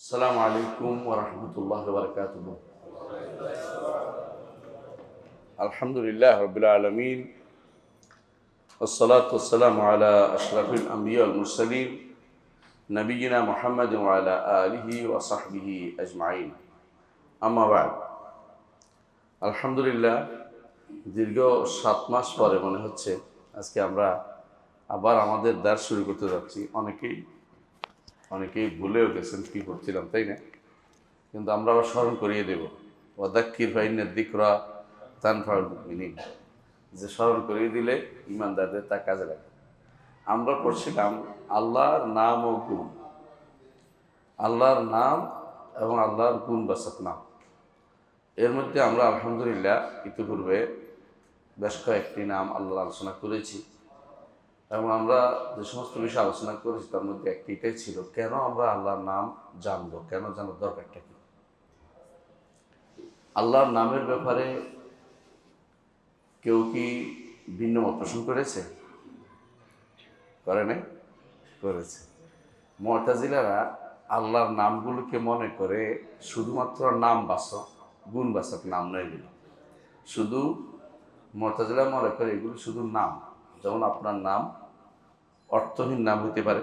আসসালামু আলাইকুম ওয়া রাহমাতুল্লাহি ওয়া বারাকাতুহু। আলহামদুলিল্লাহ রাব্বিল আলামিন ওয়াসসালাতু ওয়াসসালামু আলা আশরাফিল আমবিয়া ওয়াল মুরসালিন নবিয়িনা মুহাম্মাদিন ওয়া আলা আলিহি ওয়া সাহবিহি আজমাইন। আম্মা বা'দ। আলহামদুলিল্লাহ, দীর্ঘ ৭ মাস পরে মনে হচ্ছে আজকে আমরা আবার আমাদের দার্স শুরু করতে যাচ্ছি। অনেকেই ভুলেও গেছেন কি করছিলাম, তাই না? কিন্তু আমরা আবার স্মরণ করিয়ে দেব, ওয়াদাক্কির ফাইন্না যিকরা তানফাউল মুমিনিন, যে স্মরণ করিয়ে দিলে ইমানদারদের তা কাজে লাগে। আমরা পড়ছিলাম আল্লাহর নাম ও গুণ, আল্লাহর নাম এবং আল্লাহর গুণবাচক নাম। এর মধ্যে আমরা আলহামদুলিল্লাহ ইতিপূর্বে বেশ কয়েকটি নাম আল্লাহর আলোচনা করেছি এবং আমরা যে সমস্ত বিষয়ে আলোচনা করেছি তার মধ্যে একটি এটাই ছিল, কেন আমরা আল্লাহর নাম জানবো, কেন জানার দরকারটা কি। আল্লাহর নামের ব্যাপারে কেউ কি ভিন্ন মত পোষণ করেছে? করে নাই? করেছে। মুতাজিলারা আল্লাহর নামগুলোকে মনে করে শুধুমাত্র নামবাচক, গুণবাচক নাম নয় এগুলো। শুধু মুতাজিলা মনে করে এগুলো শুধু নাম। যেমন আপনার নাম অর্থহীন নাম হতে পারে,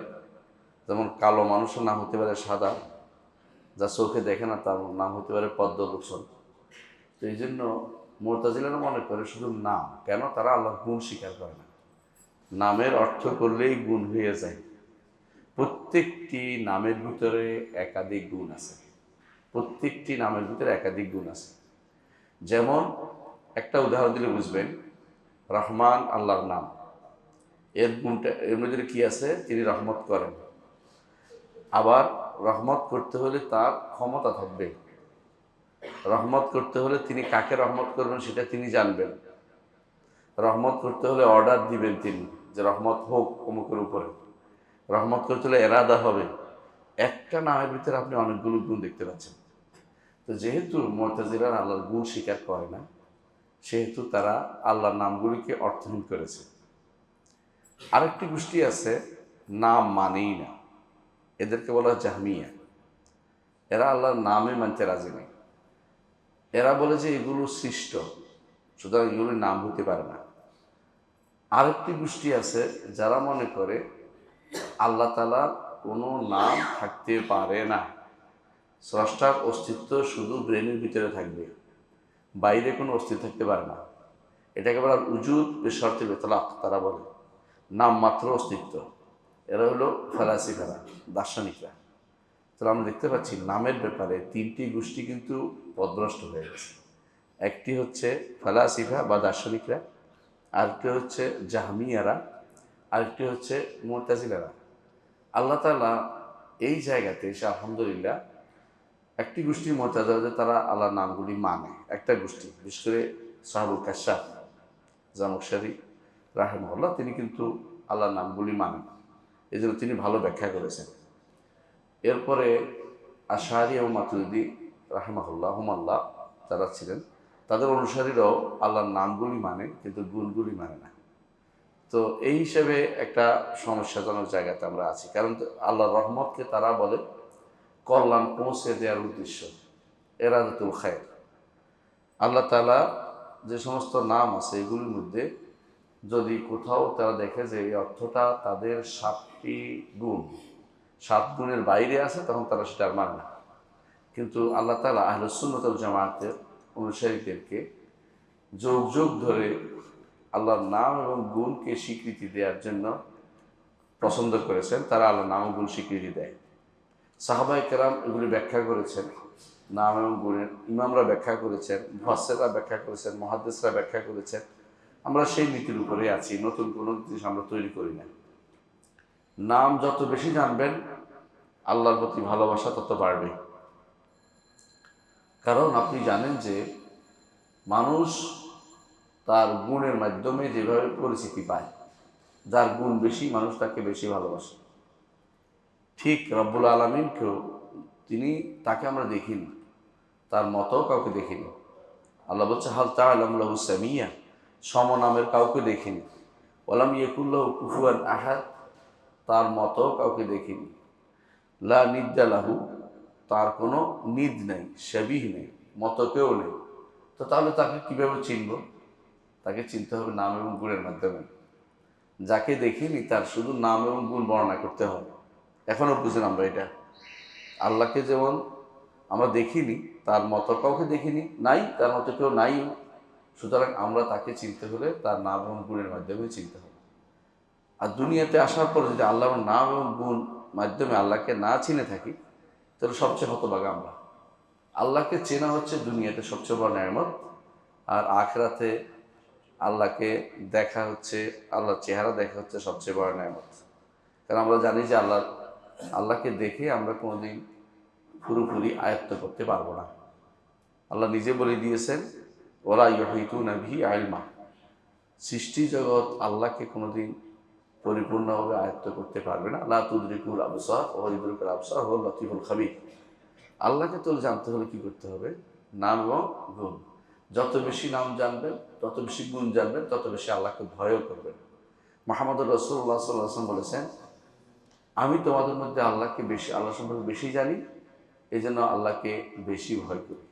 যেমন কালো মানুষের নাম হতে পারে সাদা, যা চোখে দেখে না তার নাম হতে পারে পদ্মভূষণ। তো এই জন্য মুতাজিলারা মনে করে শুধু নাম। কেন? তারা আল্লাহর গুণ স্বীকার করে না। নামের অর্থ করলেই গুণ হয়ে যায়। প্রত্যেকটি নামের ভিতরে একাধিক গুণ আছে। প্রত্যেকটি নামের ভিতরে একাধিক গুণ আছে। যেমন একটা উদাহরণ দিলে বুঝবেন, রহমান আল্লাহর নাম। এর গুণটা, এর মধ্যে কি আছে? তিনি রহমত করেন। আবার রহমত করতে হলে তার ক্ষমতা থাকবে। রহমত করতে হলে তিনি কাকে রহমত করবেন সেটা তিনি জানবেন। রহমত করতে হলে অর্ডার দিবেন তিনি, যে রহমত হোক অমুকের উপরে। রহমত করতে হলে এরাদা হবে। একটা নামের ভিতরে আপনি অনেকগুলো গুণ দেখতে পাচ্ছেন। তো যেহেতু মুতাজিলারা আল্লাহর গুণ স্বীকার করে না, সেহেতু তারা আল্লাহর নামগুলিকে অর্থহীন করেছে। আরেকটি গোষ্ঠী আছে, নাম মানেই না, এদেরকে বলা হয় জাহমিয়া। এরা আল্লাহর নামে মানতে রাজি নেই। এরা বলে যে এগুলো সৃষ্ট, সুতরাং এগুলো নাম হতে পারে না। আরেকটি গোষ্ঠী আছে যারা মনে করে আল্লাহ তাআলার কোনো নাম থাকতে পারে না। স্রষ্টার অস্তিত্ব শুধু ব্রেনের ভিতরে থাকবে, বাইরে কোনো অস্তিত্ব থাকতে পারে না। এটাকে বলা উজুদ বেশর্তে বেতলাক, তারা বলে নাম মাত্র অস্তিত্ব। এরা হলো ফেলাসিফারা, দার্শনিকরা। তাহলে আমরা দেখতে পাচ্ছি নামের ব্যাপারে তিনটি গোষ্ঠী কিন্তু পথভ্রষ্ট হয়ে গেছে। একটি হচ্ছে ফেলাসিফা বা দার্শনিকরা, আরেকটি হচ্ছে জাহমিয়ারা, আরেকটি হচ্ছে মুতাজিলারা। আল্লাহ তাআলা এই জায়গাতে এসে আলহামদুলিল্লাহ একটি গোষ্ঠীর মুতাজিলা, তারা আল্লাহর নামগুলি মানে। একটা গোষ্ঠী, বিশেষ করে সাহাবুল কাশাফ জামশারি রাহিমাহুল্লাহ, তিনি কিন্তু আল্লাহর নামগুলি মানেন, এই জন্য তিনি ভালো ব্যাখ্যা করেছেন। এরপরে আশআরী এবং মাতুরিদি রাহিমাহুল্লাহ হুমাল্লাহ যারা ছিলেন, তাদের অনুসারীরাও আল্লাহর নামগুলি মানে, কিন্তু গুণগুলি মানে না। তো এই হিসেবে একটা সমস্যাজনক জায়গাতে আমরা আছি। কারণ আল্লাহর রহমতকে তারা বলে কল্যাণ পৌঁছে দেওয়ার উদ্দেশ্য, এরাদাতুল খায়র। আল্লাহ তাআলা যে সমস্ত নাম আছে এগুলির মধ্যে যদি কোথাও তারা দেখে যে এই অর্থটা তাদের 7টি গুণ, 7 গুণের বাইরে আছে, তখন তারা সেটা আর মানে না। কিন্তু আল্লাহ তাআলা আহলুস সুন্নাত ওয়াল জামাতের অনুসারীদেরকে যুগ যুগ ধরে আল্লাহর নাম এবং গুণকে স্বীকৃতি দেওয়ার জন্য পছন্দ করেছেন। তারা আল্লাহর নাম ও গুণ স্বীকৃতি দেয়। সাহাবায়ে কেরাম এগুলি ব্যাখ্যা করেছেন, নাম এবং গুণের ইমামরা ব্যাখ্যা করেছেন, মুফাসসিররা ব্যাখ্যা করেছেন, মুহাদ্দিসরা ব্যাখ্যা করেছেন। আমরা সেই নীতির উপরে আছি, নতুন কোনো জিনিস আমরা তৈরি করি না। নাম যত বেশি জানবেন, আল্লাহর প্রতি ভালোবাসা তত বাড়বে। কারণ আপনি জানেন যে মানুষ তার গুণের মাধ্যমে যেভাবে পরিচিতি পায়, যার গুণ বেশি মানুষ তাকে বেশি ভালোবাসে। ঠিক রব্বুল আলামিনকেও তাকে আমরা দেখিনি, তার মতো কাউকে দেখিনি। আল্লাহ বলছে হাল তা'লামু লাহু সামিয়্যা, সমনামের কাউকে দেখিনি। ওয়ালাম ইয়াকুল লাহু কুফুয়ান আহাদ, তার মতো কাউকে দেখিনি। লা নিদ্দা লাহু, তার কোনো নিদ নেই, শাবিহ নেই, মতকেও নেই, তো তাহলে তাকে কীভাবে চিনব? তাকে চিনতে হবে নাম এবং গুণের মাধ্যমে। যাকে দেখিনি তার শুধু নাম এবং গুণ বর্ণনা করতে হবে। এখনও বুঝেন আমরা এটা? আল্লাহকে যেমন আমরা দেখিনি, তার মতো কাউকে দেখিনি, নাই, তার মতো কেউ নাই, সুতরাং আমরা তাকে চিনতে হলে তার নাম এবং গুণের মাধ্যমে চিনতে হবে। আর দুনিয়াতে আসার পর যদি আল্লাহর নাম এবং গুণ মাধ্যমে আল্লাহকে না চিনে থাকি, তাহলে সবচেয়ে হতভাগা আমরা। আল্লাহকে চেনা হচ্ছে দুনিয়াতে সবচেয়ে বড় নেয়ামত, আর আখিরাতে আল্লাহকে দেখা হচ্ছে, আল্লাহর চেহারা দেখা হচ্ছে সবচেয়ে বড় নেয়ামত। কারণ আমরা জানি যে আল্লাহকে দেখে আমরা কোনোদিন পুরোপুরি আয়ত্ত করতে পারবো না। আল্লাহ নিজে বলে দিয়েছেন, ওলা ইউহিতুনা বিহি ইলমা, সৃষ্টি জগৎ আল্লাহকে কোনোদিন পরিপূর্ণভাবে আয়ত্ত করতে পারবে না। লা তুদরিকুল আবসার ওয়া ইউদরিকুল আবসার ওয়া লতিফুল খাবীর। আল্লাহকে তো জানতে হলে কি করতে হবে? নাম এবং গুণ। যত বেশি নাম জানবেন, তত বেশি গুণ জানবেন, তত বেশি আল্লাহকে ভয়ও করবেন। মুহাম্মদ রাসূলুল্লাহ সাল্লাল্লাহু আলাইহি ওয়াসাল্লাম বলেছেন, আমি তোমাদের মধ্যে আল্লাহকে বেশি, আল্লাহ সম্পর্কে বেশি জানি, এই জন্য আল্লাহকে বেশি ভয় করি।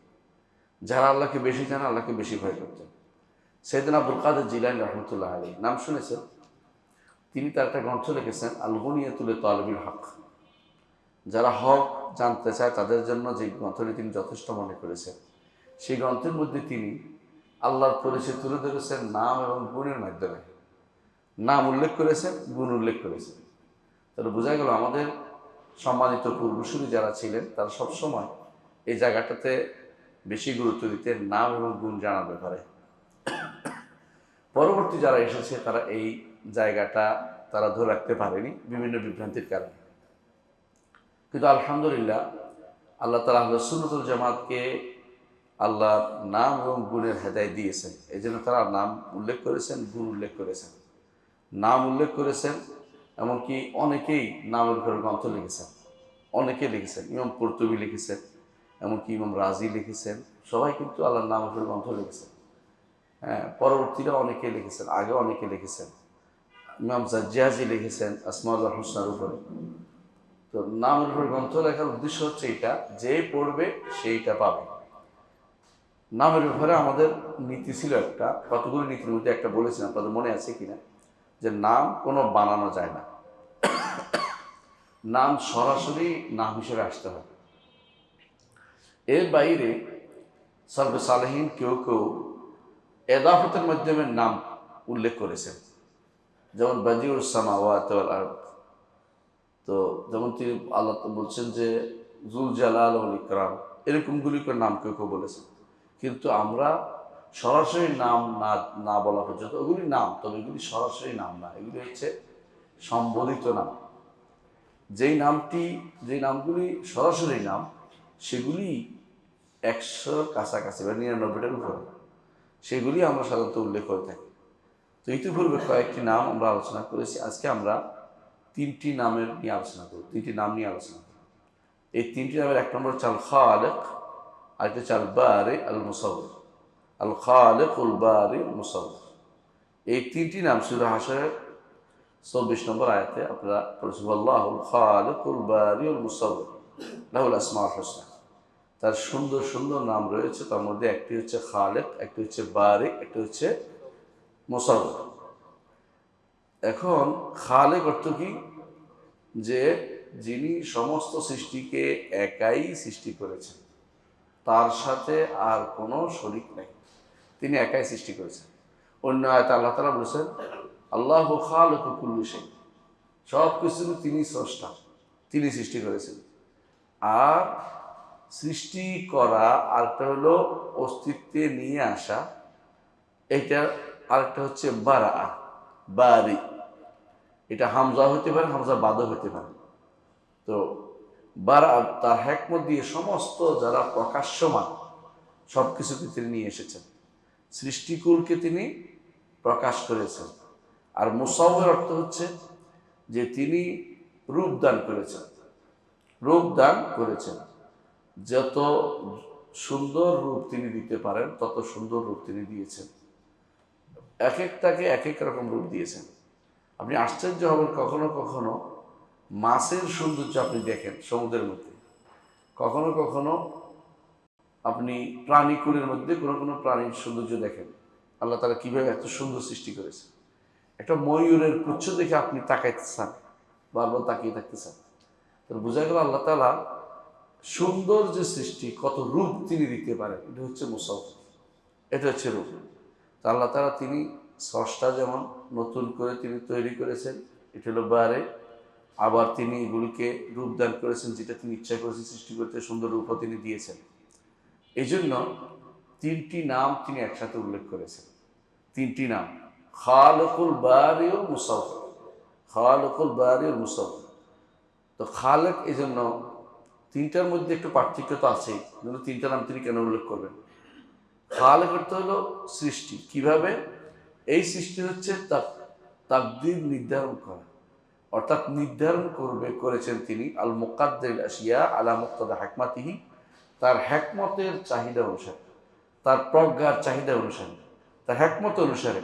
যারা আল্লাহকে বেশি জানে আল্লাহকে বেশি ভয় করতেন। সাইয়েদনা আব্দুল কাদের জিলানী রাহমাতুল্লাহ আলাইহি, নাম শুনেছেন? তিনি তার একটা গ্রন্থ লিখেছেন আল গুনিয়াতুল তালিবিল হক। যারা হক জানতে চায় তাদের জন্য যে গ্রন্থটি তিনি যথেষ্ট মনে করেছেন, সেই গ্রন্থের মধ্যে তিনি আল্লাহর পরিচয় তুলে ধরেছেন নাম এবং গুণের মাধ্যমে। নাম উল্লেখ করেছেন, গুণ উল্লেখ করেছেন। তাহলে বোঝা গেল আমাদের সম্মানিত পূর্বসূরি যারা ছিলেন তারা সবসময় এই জায়গাটাতে বেশি গুরুত্ব দিতেন নাম এবং গুণ জানার ব্যাপারে। পরবর্তী যারা এসেছে তারা এই জায়গাটা তারা ধরে রাখতে পারেনি বিভিন্ন বিভ্রান্তির কারণে। কিন্তু আলহামদুলিল্লাহ আল্লাহ তাআলা আহলে সুন্নাত ওয়াল জামাতকে আল্লাহর নাম এবং গুণের হেদায়েত দিয়েছেন। এই জন্য তারা নাম উল্লেখ করেছেন, গুণ উল্লেখ করেছেন। নাম উল্লেখ করেছেন, এমনকি অনেকেই নামের উপর গ্রন্থ লিখেছেন, অনেকেই লিখেছেন। ইমাম কুরতুবী লিখেছেন, এমনকি ইমাম রাজি লিখেছেন, সবাই কিন্তু আল্লাহর নামের উপর গ্রন্থ লিখেছেন। হ্যাঁ, পরবর্তীরা অনেকে লিখেছেন, আগে অনেকে লিখেছেন। ইমাম জাজ্জাজি লিখেছেন আসমাউল হুসনার উপরে। তো নামের উপর গ্রন্থ লেখার উদ্দেশ্য হচ্ছে এটা, যে পড়বে সেইটা পাবে। নামের ব্যাপারে আমাদের নীতি ছিল একটা, কতগুলো নীতির মধ্যে একটা বলেছিলাম, আপনাদের মনে আছে কিনা, যে নাম কোনো বানানো যায় না, নাম সরাসরি নাম হিসেবে আসতে হবে। এর বাইরে সালফে সালেহীন কেউ কেউ এদাফতের মাধ্যমে নাম উল্লেখ করেছেন, যেমন বাদিউস সামাওয়াতি ওয়াল আরদ। তো যেমন তিনি আল্লাহ বলছেন যে যুল জালাল ওয়াল ইকরাম, এরকমগুলি করে নাম কেউ কেউ বলেছেন। কিন্তু আমরা সরাসরি নাম না বলা পর্যন্ত, ওগুলি নাম, তবে এগুলি সরাসরি নাম না, এগুলি হচ্ছে সম্বোধিত নাম। যেই নামগুলি সরাসরি নাম, সেগুলি 100 কাছাকাছি বা 99টার উপরে, সেগুলি আমরা সাধারণত উল্লেখ করে থাকি। তো ইতিপূর্বে কয়েকটি নাম আমরা আলোচনা করেছি, আজকে আমরা 3টি নামের নিয়ে আলোচনা করব, 3টি নাম নিয়ে আলোচনা করব। এই 3টি নামের এক নম্বর হচ্ছে আল খালিক, আরেকটা হচ্ছে আল বারি আল মুসাউবির। আল খালিক উল বারি মুসাউবির, এই 3টি নাম সূরা হাশরের 24 নম্বর আয়াতে আপনারা পড়েছেন, আল্লাহুল খালিকুল বারিউল মুসাউবির লাহুল আসমাউল হুসনা। তার সুন্দর সুন্দর নাম রয়েছে, তার মধ্যে একটি হচ্ছে খালিক, একটি হচ্ছে বারি, একটি হচ্ছে মুসাউবির। এখন খালিক অর্থ কি? যে যিনি সমস্ত সৃষ্টিকে একাই সৃষ্টি করেছেন, তার সাথে আর কোনো শরীক নেই, তিনি একাই সৃষ্টি করেছেন। অন্য আয়াতে আল্লাহ তাআলা বলেছেন, আল্লাহু খালিকু কুল্লি শাই, সব কিছু তিনি স্রষ্টা, তিনি সৃষ্টি করেছেন। আর সৃষ্টি করা আরেকটা হলো অস্তিত্বে নিয়ে আসা, এটা আরেকটা হচ্ছে বারা, বারি। এটা হামজা হতে পারে, হামজা বাদও হতে পারে। তো বারা তার হিকমত দিয়ে সমস্ত যারা প্রকাশ্যমান সব কিছুকে তিনি নিয়ে এসেছেন, সৃষ্টিকুলকে তিনি প্রকাশ করেছেন। আর মুসাউবির অর্থ হচ্ছে যে তিনি রূপদান করেছেন, রূপদান করেছেন। যত সুন্দর রূপ তিনি দিতে পারেন তত সুন্দর রূপ তিনি দিয়েছেন, এক একটাকে এক এক রকম রূপ দিয়েছেন। আপনি আশ্চর্য হবেন, কখনো কখনো মাছের সৌন্দর্য আপনি দেখেন সমুদ্রের মধ্যে, কখনো কখনো আপনি প্রাণীকুলের মধ্যে কোনো কোনো প্রাণীর সৌন্দর্য দেখেন, আল্লাহ তাআলা কিভাবে এত সুন্দর সৃষ্টি করেছে। একটা ময়ূরের পুচ্ছ দেখে আপনি তাকাইতে চান, বারবার তাকিয়ে থাকতে চান। তো বোঝা গেল আল্লাহ তাআলা সুন্দর যে সৃষ্টি, কত রূপ তিনি দিতে পারেন, এটা হচ্ছে মুসাফফির, এটা হচ্ছে রূপ। তো আল্লাহ তাআলা তিনি স্রষ্টা, যেমন নতুন করে তিনি তৈরি করেছেন, এটা হলো বারে। আবার তিনি এগুলিকে রূপদান করেছেন, যেটা তিনি ইচ্ছা করেছেন সৃষ্টি করতে, সুন্দর রূপও তিনি দিয়েছেন। এই জন্য তিনটি নাম তিনি একসাথে উল্লেখ করেছেন, তিনটি নাম, খালেকুল বারি ও মুসাফফির, খালেকুল বারি ও মুসাফফির। তো খালেক, এই জন্য তিনটার মধ্যে একটু পার্থক্য তো আছেই, কিন্তু তিনটা নাম তিনি কেন উল্লেখ করবেন? খালেক অর্থ হলো সৃষ্টি। কিভাবে এই সৃষ্টি হচ্ছে? তাকদীর নির্ধারণ করা, অর্থাৎ নির্ধারণ করেছেন তিনি আল মুকাদ্দিরুল আশিয়া আলা মুক্তাদা হিকমাতিহি, তার হিকমতের চাহিদা অনুসারে, তার প্রজ্ঞার চাহিদা অনুসারে, তার হিকমত অনুসারে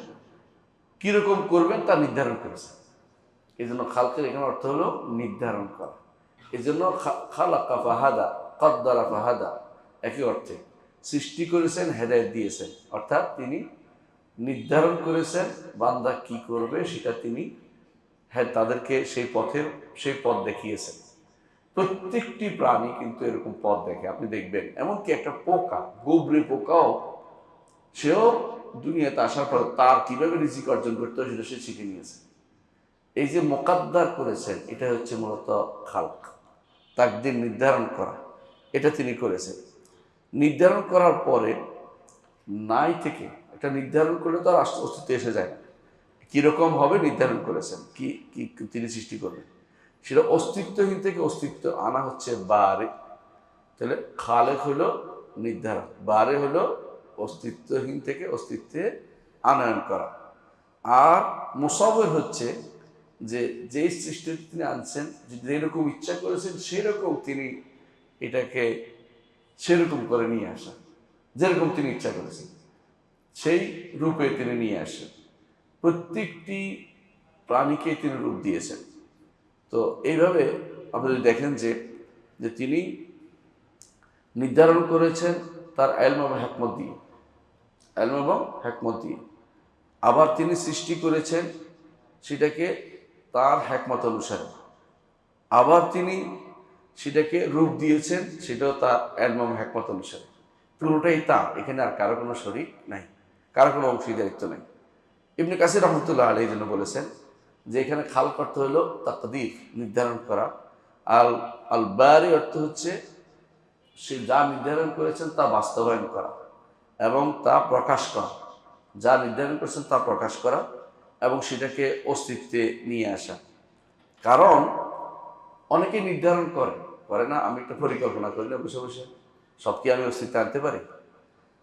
কিরকম করবেন তা নির্ধারণ করেছেন। এই জন্য খালকের এখানে অর্থ হলো নির্ধারণ করা। এই জন্য খালাকা ফাহাদা, কদ্দারা ফাহাদা, একই অর্থে। সৃষ্টি করেছেন, হেদায়েত দিয়েছেন, অর্থাৎ তিনি নির্ধারণ করেছেন বান্দা কি করবে, সেটা তিনি তাদেরকে সেই পথ দেখিয়েছেন। প্রত্যেকটি প্রাণী কিন্তু এরকম পথ দেখে, আপনি দেখবেন। এমনকি একটা পোকা, গোবরে পোকাও, সেও দুনিয়াতে আসার পর তার কিভাবে রিজিক অর্জন করতে হয় সেটা সে শিখে নিয়েছে। এই যে মোকাদ্দার করেছেন, এটা হচ্ছে মূলত খালক, তাকদীর নির্ধারণ করা, এটা তিনি করেছেন। নির্ধারণ করার পরে নাই থেকে একটা নির্ধারণ করলে তো আর অস্তিত্ব এসে যায় না। কীরকম হবে নির্ধারণ করেছেন, কি কি তিনি সৃষ্টি করবেন, সেটা অস্তিত্বহীন থেকে অস্তিত্ব আনা হচ্ছে বারে। তাহলে খালেক হলো নির্ধারণ, বারে হলো অস্তিত্বহীন থেকে অস্তিত্বে আনয়ন করা। আর মুসাফফির হচ্ছে যে যেই সৃষ্টি তিনি আনছেন, যেরকম ইচ্ছা করেছেন সেরকম তিনি এটাকে সেরকম করে নিয়ে আসেন, যেরকম তিনি ইচ্ছা করেছেন সেই রূপে তিনি নিয়ে আসেন। প্রত্যেকটি প্রাণীকে তিনি রূপ দিয়েছেন। তো এইভাবে আপনি যদি দেখেন যে তিনি নির্ধারণ করেছেন তার ইলম এবং হিকমত দিয়ে, ইলম এবং হিকমত দিয়ে। আবার তিনি সৃষ্টি করেছেন সেটাকে তার হিকমত অনুসারে। আবার তিনি সেটাকে রূপ দিয়েছেন, সেটাও তার ইলম এবং হিকমত অনুসারে। পুরোটাই তার, এখানে আর কারো কোনো শরীক নাই, কারো কোনো অংশীদারিত্ব নেই। ইবনে কাসির রহমতুল্লাহ আলাইহি জন্য বলেছেন যে এখানে খালক অর্থ হলো তাকদীর, নির্ধারণ করা। আল বারি অর্থ হচ্ছে সে যা নির্ধারণ করেছেন তা বাস্তবায়ন করা এবং তা প্রকাশ করা, যা নির্ধারণ করেছেন তা প্রকাশ করা এবং সেটাকে অস্তিত্বে নিয়ে আসা। কারণ অনেকে নির্ধারণ করে না, আমি একটা পরিকল্পনা করি না বসে বসে, সব কি আমি অস্তিত্বে আনতে পারি?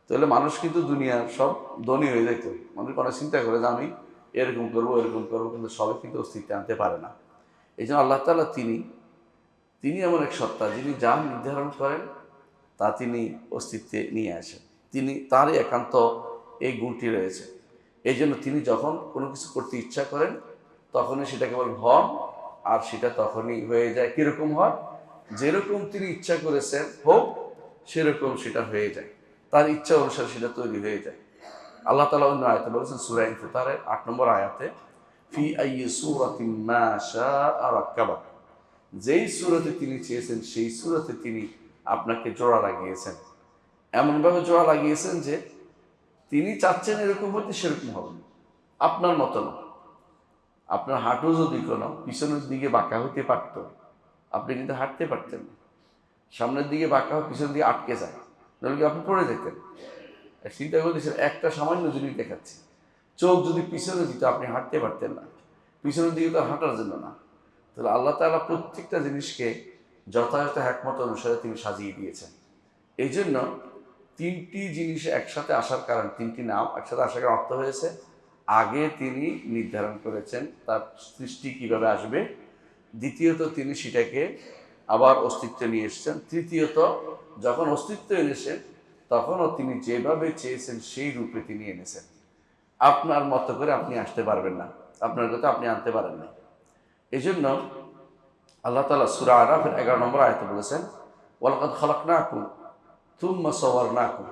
তাহলে মানুষ কিন্তু দুনিয়ার সব ধনী হয়ে যেত। মানুষ অনেক চিন্তা করে যে আমি এরকম করবো এরকম করবো, কিন্তু সবাই কিন্তু অস্তিত্বে আনতে পারে না। এই জন্য আল্লাহ তাআলা তিনি এমন এক সত্তা, যিনি যা নির্ধারণ করেন তা তিনি অস্তিত্বে নিয়ে আসেন। তারই একান্ত এই গুণটি রয়েছে। এই জন্য তিনি যখন কোনো কিছু করতে ইচ্ছা করেন তখনই সেটাকে বলেন হন, আর সেটা তখনই হয়ে যায়। কীরকম হয়? যেরকম তিনি ইচ্ছা করেছেন হোক, সেরকম সেটা হয়ে যায়, তার ইচ্ছা অনুসারে সেটা তৈরি হয়ে যায়। আল্লাহ তাআলা অন্য আয়াতে বলেছেন, সূরা ইনফিতারের ৮ নম্বর আয়াতে, ফি আইয়ি সূরাতিন মা শাআ রাক্কাবাক, যেই সূরাতে তিনি চেয়েছেন সেই সূরাতে তিনি আপনাকে জোড়া লাগিয়েছেন। এমনভাবে জোড়া লাগিয়েছেন যে তিনি চাচ্ছেন এরকম হতে, সেরকম হবে, আপনার মতো না। আপনার হাঁটু যদি কোনো পিছনের দিকে বাঁকা হতে পারত, আপনি কিন্তু হাঁটতে পারতেন না। সামনের দিকে বাঁকা হয়, পিছনের দিকে আটকে যায়, নাহলে কি আপনি পড়ে যেতেন। চিন্তা করতেছেন, একটা সামান্য জিনিস দেখাচ্ছি, চোখ যদি পিছনে দিত আপনি হাঁটতে পারতেন না, পিছনের দিকে তো হাঁটার জন্য না। তাহলে আল্লাহ তাআলা প্রত্যেকটা জিনিসকে যথাযথ হিকমত অনুসারে তিনি সাজিয়ে দিয়েছেন। এই জন্য তিনটি জিনিস একসাথে আসার কারণ, তিনটি নাম একসাথে আসার কারণ অর্থ হয়েছে, আগে তিনি নির্ধারণ করেছেন তার সৃষ্টি কিভাবে আসবে, দ্বিতীয়ত তিনি সেটাকে আবার অস্তিত্বে নিয়ে এসেছেন, তৃতীয়ত যখন অস্তিত্ব এনেছেন তখনও তিনি যেভাবে চেয়েছেন সেই রূপে তিনি এনেছেন। আপনার মতো করে আপনি আসতে পারবেন না, আপনার কথা আপনি আনতে পারেন না। এই জন্য আল্লাহ তাআলা সূরা আরাফের 11 নম্বর আয়াতে বলেছেন, ওয়ালাকাদ খালাকনাকুম তুম্মা সাওয়ারনাকুম,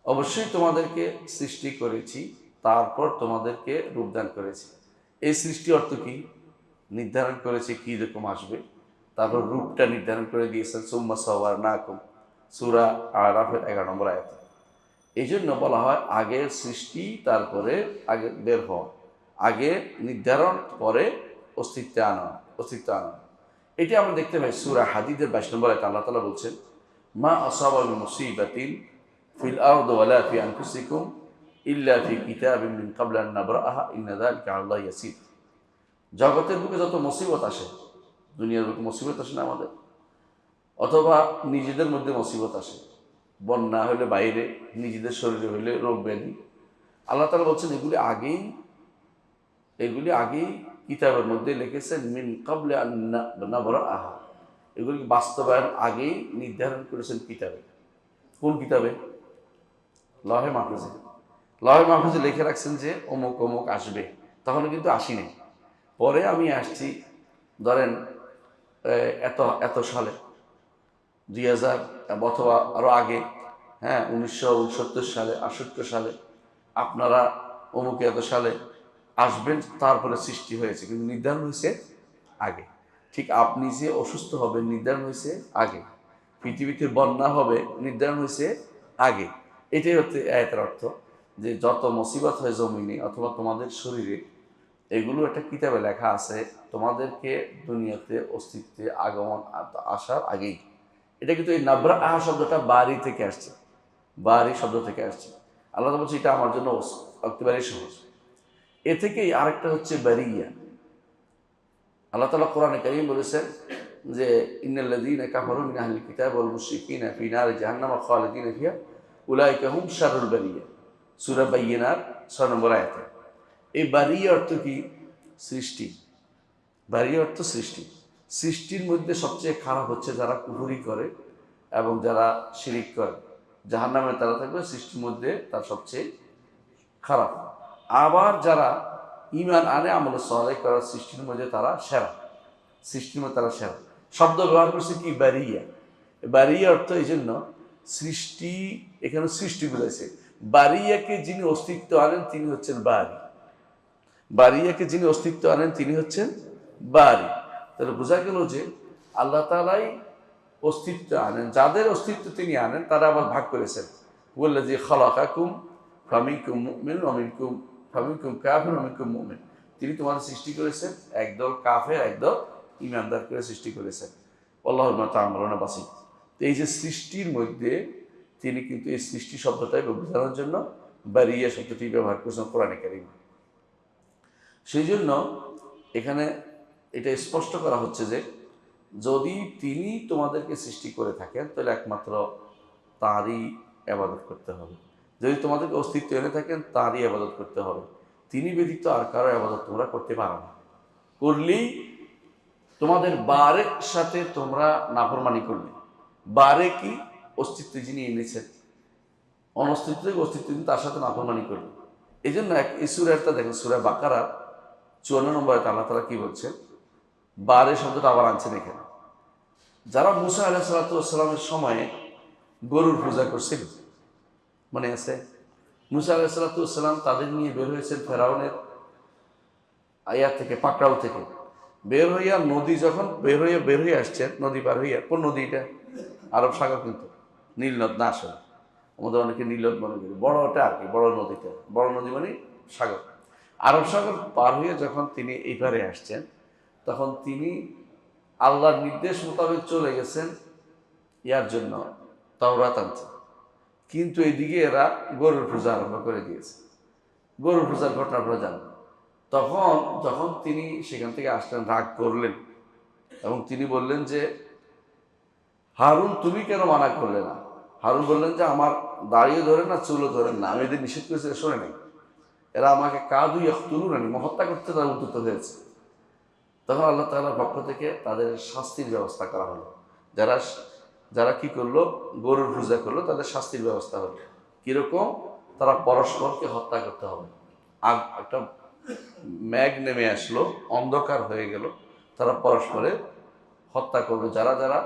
অবশ্যই তোমাদেরকে সৃষ্টি করেছি, তারপর তোমাদেরকে রূপদান করেছি। এই সৃষ্টি অর্থ কি? নির্ধারণ করেছে কি রকম আসবে, তারপর রূপটা নির্ধারণ করে দিয়েছেন। সুম্মা সাওয়ারনাকুম, সূরা আরাফের 11 নম্বর আয়াত। এই জন্য বলা হয় আগে সৃষ্টি, তারপরে আগে বের হওয়া, আগে নির্ধারণ, পরে অস্তিত্ব আনা। এটি আমরা দেখতে পাই সূরা হাদীদের 22 নম্বর আয়াতে আল্লাহ তাআলা বলছেন, মা আসাবা মিন মুসিবাতিন ফিল আরদি ওয়ালা ফি আনফুসিকুম ইল্লা ফি কিতাবিন মিন ক্বাবলি আন নাবরাআহা ইন্না যালিকা আলাল্লাহি ইয়াসির। জগতের বুকে যত মুসিবত আসে, দুনিয়ার বুকে মুসিবত আসে না আমাদের, অথবা নিজেদের মধ্যে মুসিবত আসে, বন্যা হলে বাইরে, নিজেদের শরীরে হইলে রোগ ব্যাধি, আল্লাহ তাআলা বলছেন এগুলি আগেই কিতাবের মধ্যে লিখেছেন, মিন ক্বাবলি আন নাবরাআহা, এগুলি বাস্তবায়ন আগেই নির্ধারণ করেছেন কিতাবে। কোন কিতাবে? লহে মাহফুজে। লহে মাহফুজে লিখে রাখছেন যে অমুক অমুক আসবে, তখন কিন্তু আসিনি, পরে আমি আসছি। ধরেন এত সালে 2000 অথবা আরও আগে, হ্যাঁ 1969 সালে, 68 সালে, আপনারা অমুকে এত সালে আসবেন, তারপরে সৃষ্টি হয়েছে, কিন্তু নির্ধারণ হয়েছে আগে। ঠিক আপনি যে অসুস্থ হবেন নির্ধারণ হয়েছে আগে, পৃথিবীতে বন্যা হবে নির্ধারণ হয়েছে আগে। এটাই হচ্ছে আয়াতের অর্থ, যে যত মুসিবত হয় জমিনে অথবা তোমাদের শরীরে, এগুলো একটা কিতাবে লেখা আছে তোমাদেরকে দুনিয়াতে অস্তিত্বে আগমন আসার আগেই। এটা কিন্তু এই নাবরা আহা শব্দটা বাড়ি থেকে আসছে, বাড়ি শব্দ থেকে আসছে। আল্লাহ বলছে এটা আমার জন্য একেবারেই সহজ। এ থেকেই আরেকটা হচ্ছে বারিয়া। আল্লাহ তাআলা কোরআনে কারীম বলেছেন যে ইন্নাল্লাযীনা কাফারু মিন আহলিল কিতাবি ওয়াল মুশরিকিনা ফি নারি জাহান্নামা খালিদিনা ফিহা উলাইকা হুম শাররুল বারিয়া, সূরা বাইয়িনার 6 নম্বর আয়াতে। এই বারিয়া অর্থ কি? সৃষ্টি। বারিয়া অর্থ সৃষ্টি। সৃষ্টির মধ্যে সবচেয়ে খারাপ হচ্ছে যারা কুফরি করে এবং যারা শিরিক করে, জাহান্নামে তারা থাকবে, সৃষ্টির মধ্যে তার সবচেয়ে খারাপ। আবার যারা ঈমান আনে, আমল সালেহ করে, সৃষ্টির মধ্যে তারা সেরা, সৃষ্টির মধ্যে তারা সেরা। শব্দ ব্যবহার করছে কি? বারিয়া। বারিয়া অর্থ এই জন্য সৃষ্টি, এখানে সৃষ্টি বলেছে। বারিয়াকে যিনি অস্তিত্ব আনেন তিনি হচ্ছেন বারি। বারিয়াকে যিনি অস্তিত্ব আনেন তিনি হচ্ছেন বারি। তাহলে বোঝা গেল যে আল্লাহ তাআলাই অস্তিত্ব আনেন, যাদের অস্তিত্ব তিনি আনেন তারা আবার ভাগ করেছেন। ওয়াল্লাযী খালাকাকুম ফামিনকুম মুমিনুন ওয়া ফামিনকুম কাফিরুন ওয়া মিনকুম মুমিন। তিনি তোমাদের সৃষ্টি করেছেন, একদল কাফের একদল ঈমানদার করে সৃষ্টি করেছেন। আল্লাহু বিমা তা'মালুনা বাসীর। তো এই যে সৃষ্টির মধ্যে তিনি কিন্তু এই সৃষ্টি শব্দটাই বোঝানোর জন্য বারিয়া শব্দটি ব্যবহার করেছেন কোরআনে কারীমে। সেই জন্য এখানে এটা স্পষ্ট করা হচ্ছে যে যদি তিনি তোমাদেরকে সৃষ্টি করে থাকেন তাহলে একমাত্র তাঁরই ইবাদত করতে হবে। যদি তোমাদেরকে অস্তিত্ব এনে থাকেন তাঁরই ইবাদত করতে হবে। তিনি ব্যতীত আর কারো ইবাদত তোমরা করতে পারো না। করলেই তোমাদের বারের সাথে তোমরা নাফরমানি করলে। বারে কি? অস্তিত্ব যিনি এনেছেন, অনস্তিত্ব অস্তিত্ব তার সাথে নাফরমানি করলে। এই জন্য এই সূরাটা দেখেন, সূরা বাকারা 54 নম্বরে আল্লাহ তাআলা কি বলছেন? বারে শব্দটা আবার আনছেন এখানে। যারা মুসা আলাইহিস সালাতু ওয়াস সালামের সময়ে গরুর পূজা করছিল, মনে আছে? মুসা আলাইহিস সালাতু ওয়াস সালাম তাদের নিয়ে বের হয়েছেন ফেরাউনের থেকে, পাকড়াও থেকে বের হইয়া, নদী যখন বের হয়ে আসছেন, নদী পার হইয়া, কোন নদী এটা? আরব সাগর, কিন্তু নীল নদ না, আসলে আমাদের অনেকে নীল নদ মনে করি, বড়টা আর কি, বড় নদীটা, বড় নদী মানে সাগর। আরব সাগর পার হয়ে যখন তিনি এইবারে আসছেন, তখন তিনি আল্লাহর নির্দেশ মোতাবেক চলে গেছেন ইয়ার জন্য তাওরাত আনতে, কিন্তু এইদিকে এরা গরুর পূজা আরম্ভ করে দিয়েছে। গরুর পূজার ঘটনা আপনারা জানেন। যখন তিনি সেখান থেকে আসলেন, রাগ করলেন এবং তিনি বললেন যে হারুন তুমি কেন মানা করলে না? হারুন বললেন যে আমার দাড়িও ধরেন না, চুলও ধরেন না, আমি এদের নিষেধ করেছি, শোনে নাই, এরা আমাকে কাদু ইয়াকতুলুনানি, হত্যা করতে তারা উদ্যত হয়েছে। তখন আল্লাহ তাআলার পক্ষ থেকে তাদের শাস্তির ব্যবস্থা করা হলো। যারা কি করলো? গরুর পূজা করলো, তাদের শাস্তির ব্যবস্থা হলো। কিরকম? তারা পরস্পরকে হত্যা করতে হবে। একটা মেঘ নেমে আসলো, অন্ধকার হয়ে গেল, তারা পরস্পরে হত্যা করবে। যারা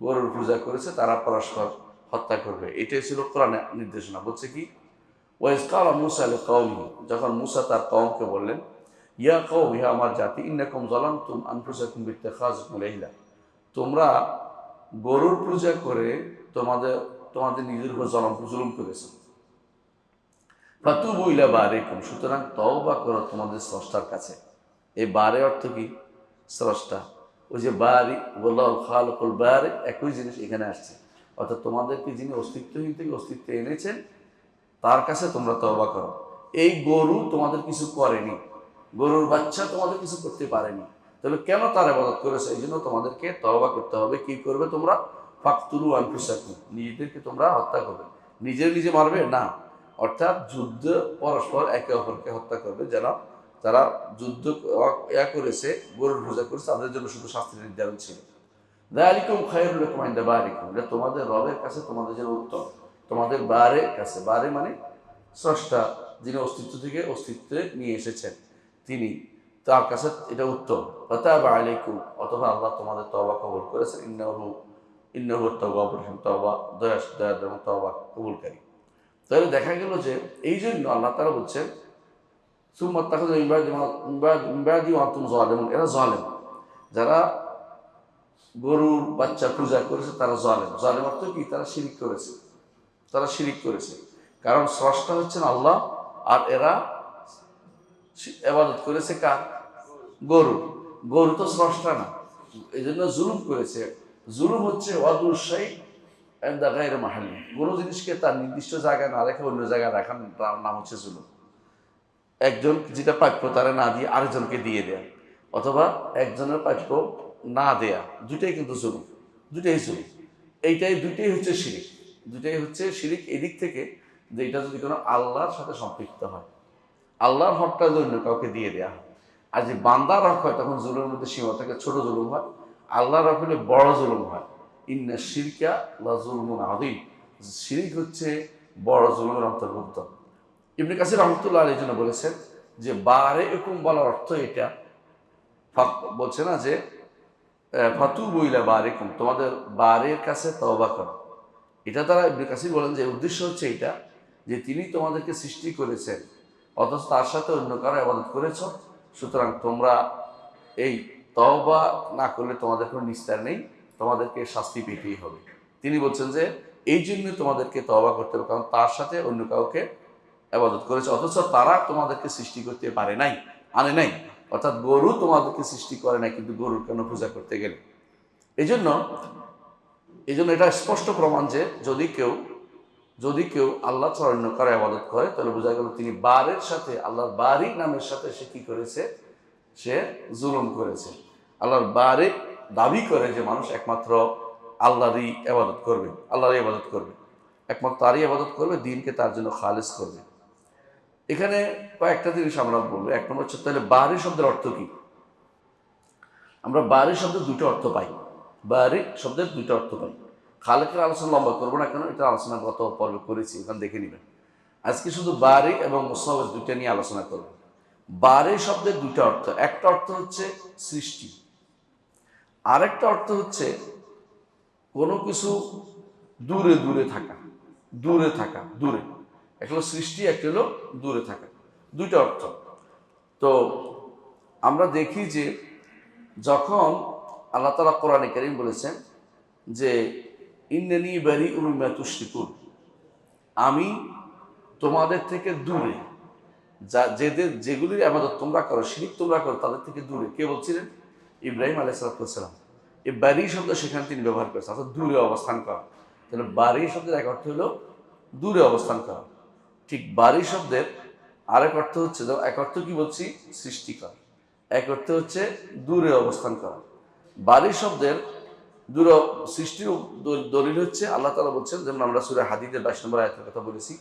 গরুর পূজা করেছে তারা পরস্পর হত্যা করবে। এটাই ছিল কোরআনের নির্দেশনা। বলছে কি, ওয়াইজ কালা মুসা লিকাওমিহি, যখন মুসা তার কওমকে বললেন, ইয়া কওম, ইহা আমার জাতি, ইন্নাকুম যালামতুম আনফুসাকুম বিত্তিখাযিকুমুল ইহলা, তোমরা গরুর পূজা করে তোমাদের তোমাদের নিজের উপর জুলুম করেছো। ফাতুবু ইলা বারিকুম, সুতরাং তওবা করো তোমাদের স্রষ্টার কাছে। এই বারে অর্থ কি? স্রষ্টা। ওই যে বারি, ওয়াল্লাহুল খালিকুল বারি, একই জিনিস এখানে আসছে। অর্থাৎ তোমাদেরকে যিনি অস্তিত্বহীন থেকে অস্তিত্বে এনেছেন তার কাছে তোমরা তওবা করো। এই গরু তোমাদের কিছু করেনি, গরুর বাচ্চা তোমাদের কিছু করতে পারেনি, তাহলে কেন তার ইবাদত করেছে? এই জন্য তোমাদেরকে তওবা করতে হবে। কি করবে তোমরা? ফাকতুলু আনফুসাকুম, নিজেদেরকে তোমরা হত্যা করবে। নিজে মারবে না, অর্থাৎ যুদ্ধ পরস্পর একে অপরকে হত্যা করবে। যারা যুদ্ধ করেছে, গরুর পূজা করেছে, তাদের জন্য শুধু শাস্তির নির্ধারণ ছিল। যালিকুম খায়রুল লাকুম ইনদা বারিকুম, এটা তোমাদের রবের কাছে তোমাদের জন্য উত্তম। তোমাদের বারের কাছে, বারে মানে স্রষ্টা, যিনি অস্তিত্ব থেকে অস্তিত্বে নিয়ে এসেছেন, তিনি, তার কাছে এটা উত্তম। ফাতাবা আলাইকুম, অথবা আল্লাহ তোমাদের তওবা কবুল করেছেন। ইন্নাহু তাওয়াবুর রহিম, তওবা দয়া এবং তওবা কবুলকারী। তাহলে দেখা গেল যে এই জন্য আল্লাহ তাআলা বলছেন, সুম্মা তাখাযু মিন বাদি ওয়া আনতুম যালিমুন, এরা জালেম। যারা গরুর বাচ্চা পূজা করেছে তারা জালেম। জালেম অর্থ কি? তারা শিরিক করেছে। কারণ স্রষ্টা হচ্ছেন আল্লাহ, আর এরা ইবাদত করেছে কার? গরু। গরু তো স্রষ্টা না, এই জন্য জুলুম করেছে। জুলুম হচ্ছে ওয়াদুল শাই ইনদা গায়রি মাহাল্লি, কোনো জিনিসকে তার নির্দিষ্ট জায়গায় না রেখে অন্য জায়গায় রাখার নাম হচ্ছে জুলুম। একজন যেটা প্রাপ্য তারা না দিয়ে আরেকজনকে দিয়ে দেয়া, অথবা একজনের প্রাপ্য না দেয়া, দুটাই কিন্তু জুলুম, দুটাই জুলুম। দুইটাই হচ্ছে শিরিক। এদিক থেকে যে এটা যদি কোনো আল্লাহর সাথে সম্পৃক্ত হয়, আল্লাহর হকটা যদি অন্য কাউকে দিয়ে দেয়া হয়, আর যে বান্দার হক হয়, তখন জুলুমের মধ্যে সীমা থাকে, ছোট জুলুম হয়। আল্লাহর হক হলে বড় জুলুম হয়। ইন্না শিরকা লাযুলমুন আযীম, শিরিক হচ্ছে বড় জুলুমের অন্তর্ভুক্ত। ইবনে কাসির রাহমাতুল্লাহ আলাইহি জন্য বলেছেন যে বারিকুম বলার অর্থ এটা, বলছে না যে ফাতুবু ইলা বারিকুম, তোমাদের বারের কাছে তওবা করো। এটা তারা ইবনে কাসির বলেন যে উদ্দেশ্য হচ্ছে এটা, যে তিনি তোমাদেরকে সৃষ্টি করেছেন, অথচ তার সাথে অন্য কারো ইবাদত করেছ, সুতরাং তোমরা এই তওবা না করলে তোমাদের কোনো নিস্তার নেই, তোমাদেরকে শাস্তি পেতেই হবে। তিনি বলছেন যে এই জন্য তোমাদেরকে তওবা করতে হবে, কারণ তার সাথে অন্য কাউকে ইবাদত করেছে, অথচ তারা তোমাদেরকে সৃষ্টি করতে পারে নাই, আনে নাই। অর্থাৎ গরু তোমাদেরকে সৃষ্টি করে নাই, কিন্তু গরুর কেন পূজা করতে গেলে? এই জন্য এটা স্পষ্ট প্রমাণ যে যদি কেউ আল্লাহ ছাড়া অন্য কারো ইবাদত করে, তাহলে বোঝা গেল তিনি বারের সাথে, আল্লাহর বারি নামের সাথে সে কি করেছে? সে জুলুম করেছে। আল্লাহর বারে দাবি করে যে মানুষ একমাত্র আল্লাহরই ইবাদত করবে, একমাত্র তারই ইবাদত করবে, দ্বীনকে তার জন্য খালেস করবে। এখানে কয়েকটা জিনিস আমরা বলবো। এক নম্বর হচ্ছে, তাহলে বারি শব্দের অর্থ কি? আমরা বারি শব্দের দুটো অর্থ পাই। বারি শব্দের দুটো অর্থ পাই। খালেকের আলোচনা লম্বা করবো না, কেন এটা আলোচনা গত পর্বে করেছি, ওখানে দেখে নেবেন। আজকে শুধু বারি এবং মুসাওয়ার দুইটা নিয়ে আলোচনা করব। বারি শব্দের দুটো অর্থ, একটা অর্থ হচ্ছে সৃষ্টি, আরেকটা অর্থ হচ্ছে কোনো কিছু দূরে থাকা। একটা হলো সৃষ্টি, একটা হলো দূরে থাকা, দুইটা অর্থ। তো আমরা দেখি যে যখন আল্লাহ তাআলা কোরআনে কারীম বলেছেন যে ইন্নানী বারিউম মিম্মা তুশরিকুন, আমি তোমাদের থেকে দূরে, যেগুলির ইবাদত তোমরা করো, শিরক তোমরা করো, তাদের থেকে দূরে। কে বলছিলেন? ইব্রাহিম আলাইহিস সালাম। এই বারি শব্দ সেখানে তিনি ব্যবহার করেছেন, অর্থাৎ দূরে অবস্থান করা। তাহলে বারি শব্দের এক অর্থ হলো দূরে অবস্থান করা। ঠিক বারি শব্দের আরেক অর্থ হচ্ছে, এক অর্থ কি বলছি? সৃষ্টি করা। এক অর্থ হচ্ছে দূরে অবস্থান করা। বারি শব্দের সৃষ্টির দলিল হচ্ছে আল্লাহ তাআলা বলছেন, যেমন আমরা সূরা হাদীদের 22 নম্বর আয়াতের কথা বলেছি,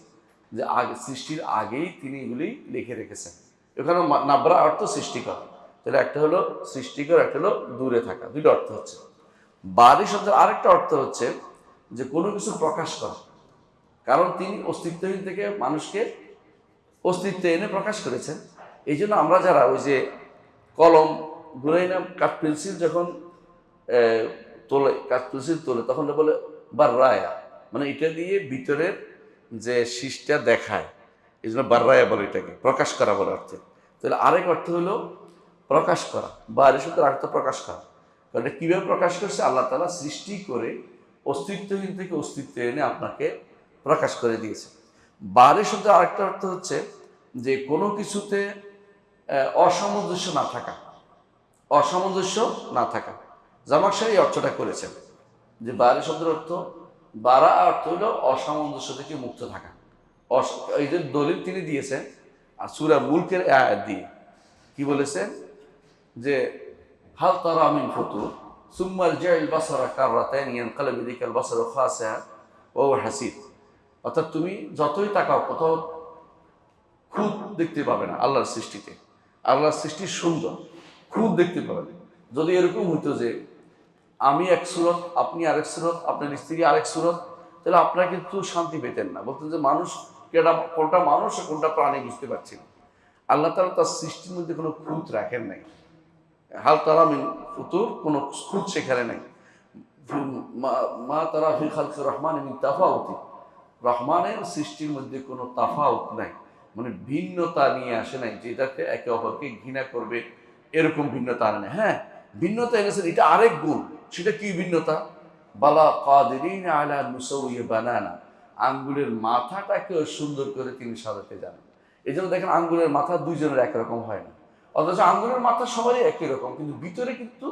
যে সৃষ্টির আগেই তিনি এগুলি লিখে রেখেছেন। এখানে নাবরা অর্থ সৃষ্টিকর। তাহলে একটা হলো সৃষ্টিকর, একটা হলো দূরে থাকা, দুটো অর্থ হচ্ছে। বারি শব্দের আরেকটা অর্থ হচ্ছে যে কোনো কিছু প্রকাশ করা, কারণ তিনি অস্তিত্বহীন থেকে মানুষকে অস্তিত্বে এনে প্রকাশ করেছেন। এই জন্য আমরা যারা ওই যে কলম, গুনাইনা, কাঠ, পেন্সিল যখন তোলে, কাঠতুলসি তোলে, তখন বলে বাররায়া, মানে এটা দিয়ে ভিতরের যে শীষটা দেখায়, এই জন্য বাররায়া বলে, এটাকে প্রকাশ করা বলে অর্থে। তাহলে আরেক অর্থ হলো প্রকাশ করা, বাড়ি শুধু অর্থ প্রকাশ করা। কারণ এটা কীভাবে প্রকাশ করছে? আল্লাহ তাআলা সৃষ্টি করে অস্তিত্বহীন থেকে অস্তিত্বে এনে আপনাকে প্রকাশ করে দিয়েছে। বাড়ি শব্দের আরেকটা অর্থ হচ্ছে যে কোনো কিছুতে অসামঞ্জস্য না থাকা, অসামঞ্জস্য না থাকা। জামাকশাহ এই অর্থটা করেছেন যে বাড়ি শব্দের অর্থ, বারা অর্থ হলো অসামঞ্জস্য থেকে মুক্ত থাকা। এই যে দলিল তিনি দিয়েছেন আর সূরা মুলকের আয়াত দিয়ে কি বলেছেন যে হাল তারা মিন ফুতুর সুম্মা আরজি'ল বাসারা কাররাতাইন ইয়ানকালিবু ইলাইকাল বাসারু খাসিআন ওয়া হুয়া হাসীর। অর্থাৎ তুমি যতই তাকাও কোথাও খুঁত দেখতে পাবে না আল্লাহর সৃষ্টিতে। আল্লাহর সৃষ্টি সুন্দর, খুঁত দেখতে পাবে না। যদি এরকম হইতো যে আমি এক সুরত, আপনি আরেক সুরত, আপনার স্ত্রী আরেক সুরত, তাহলে আপনারা কিন্তু শান্তি পেতেন না। বলতেন যে মানুষ কোনটা মানুষ কোনটা প্রাণী বুঝতে পারছি না। আল্লাহ তাআলা তার সৃষ্টির মধ্যে কোনো খুঁত রাখেন নাই। হাল তারা মিন ফুতুর, কোনো খুঁত সেখানে নাই। মা তারা ফি খালকির রহমান মিন তাফাউতি, রহমানের সৃষ্টির মধ্যে কোনো তাফাউত নাই, মানে ভিন্নতা নিয়ে আসে নাই, যেটাকে একে অপরকে ঘৃণা করবে এরকম ভিন্নতা আনে। হ্যাঁ, ভিন্নতা এনেছেন, এটা আরেক গুণ। সেটা কি ভিন্নতা? বালা কাদিরিন আলা নুসাউইয়া বানানা, আঙ্গুলের মাথাটাকেও সুন্দর করে তিনি সাজাতে জানেন। এই জন্য দেখেন আঙ্গুলের মাথা দুইজনের একরকম হয় না, অথচ আঙ্গুলের মাথা সবারই একই রকম, কিন্তু ভিতরে কিন্তু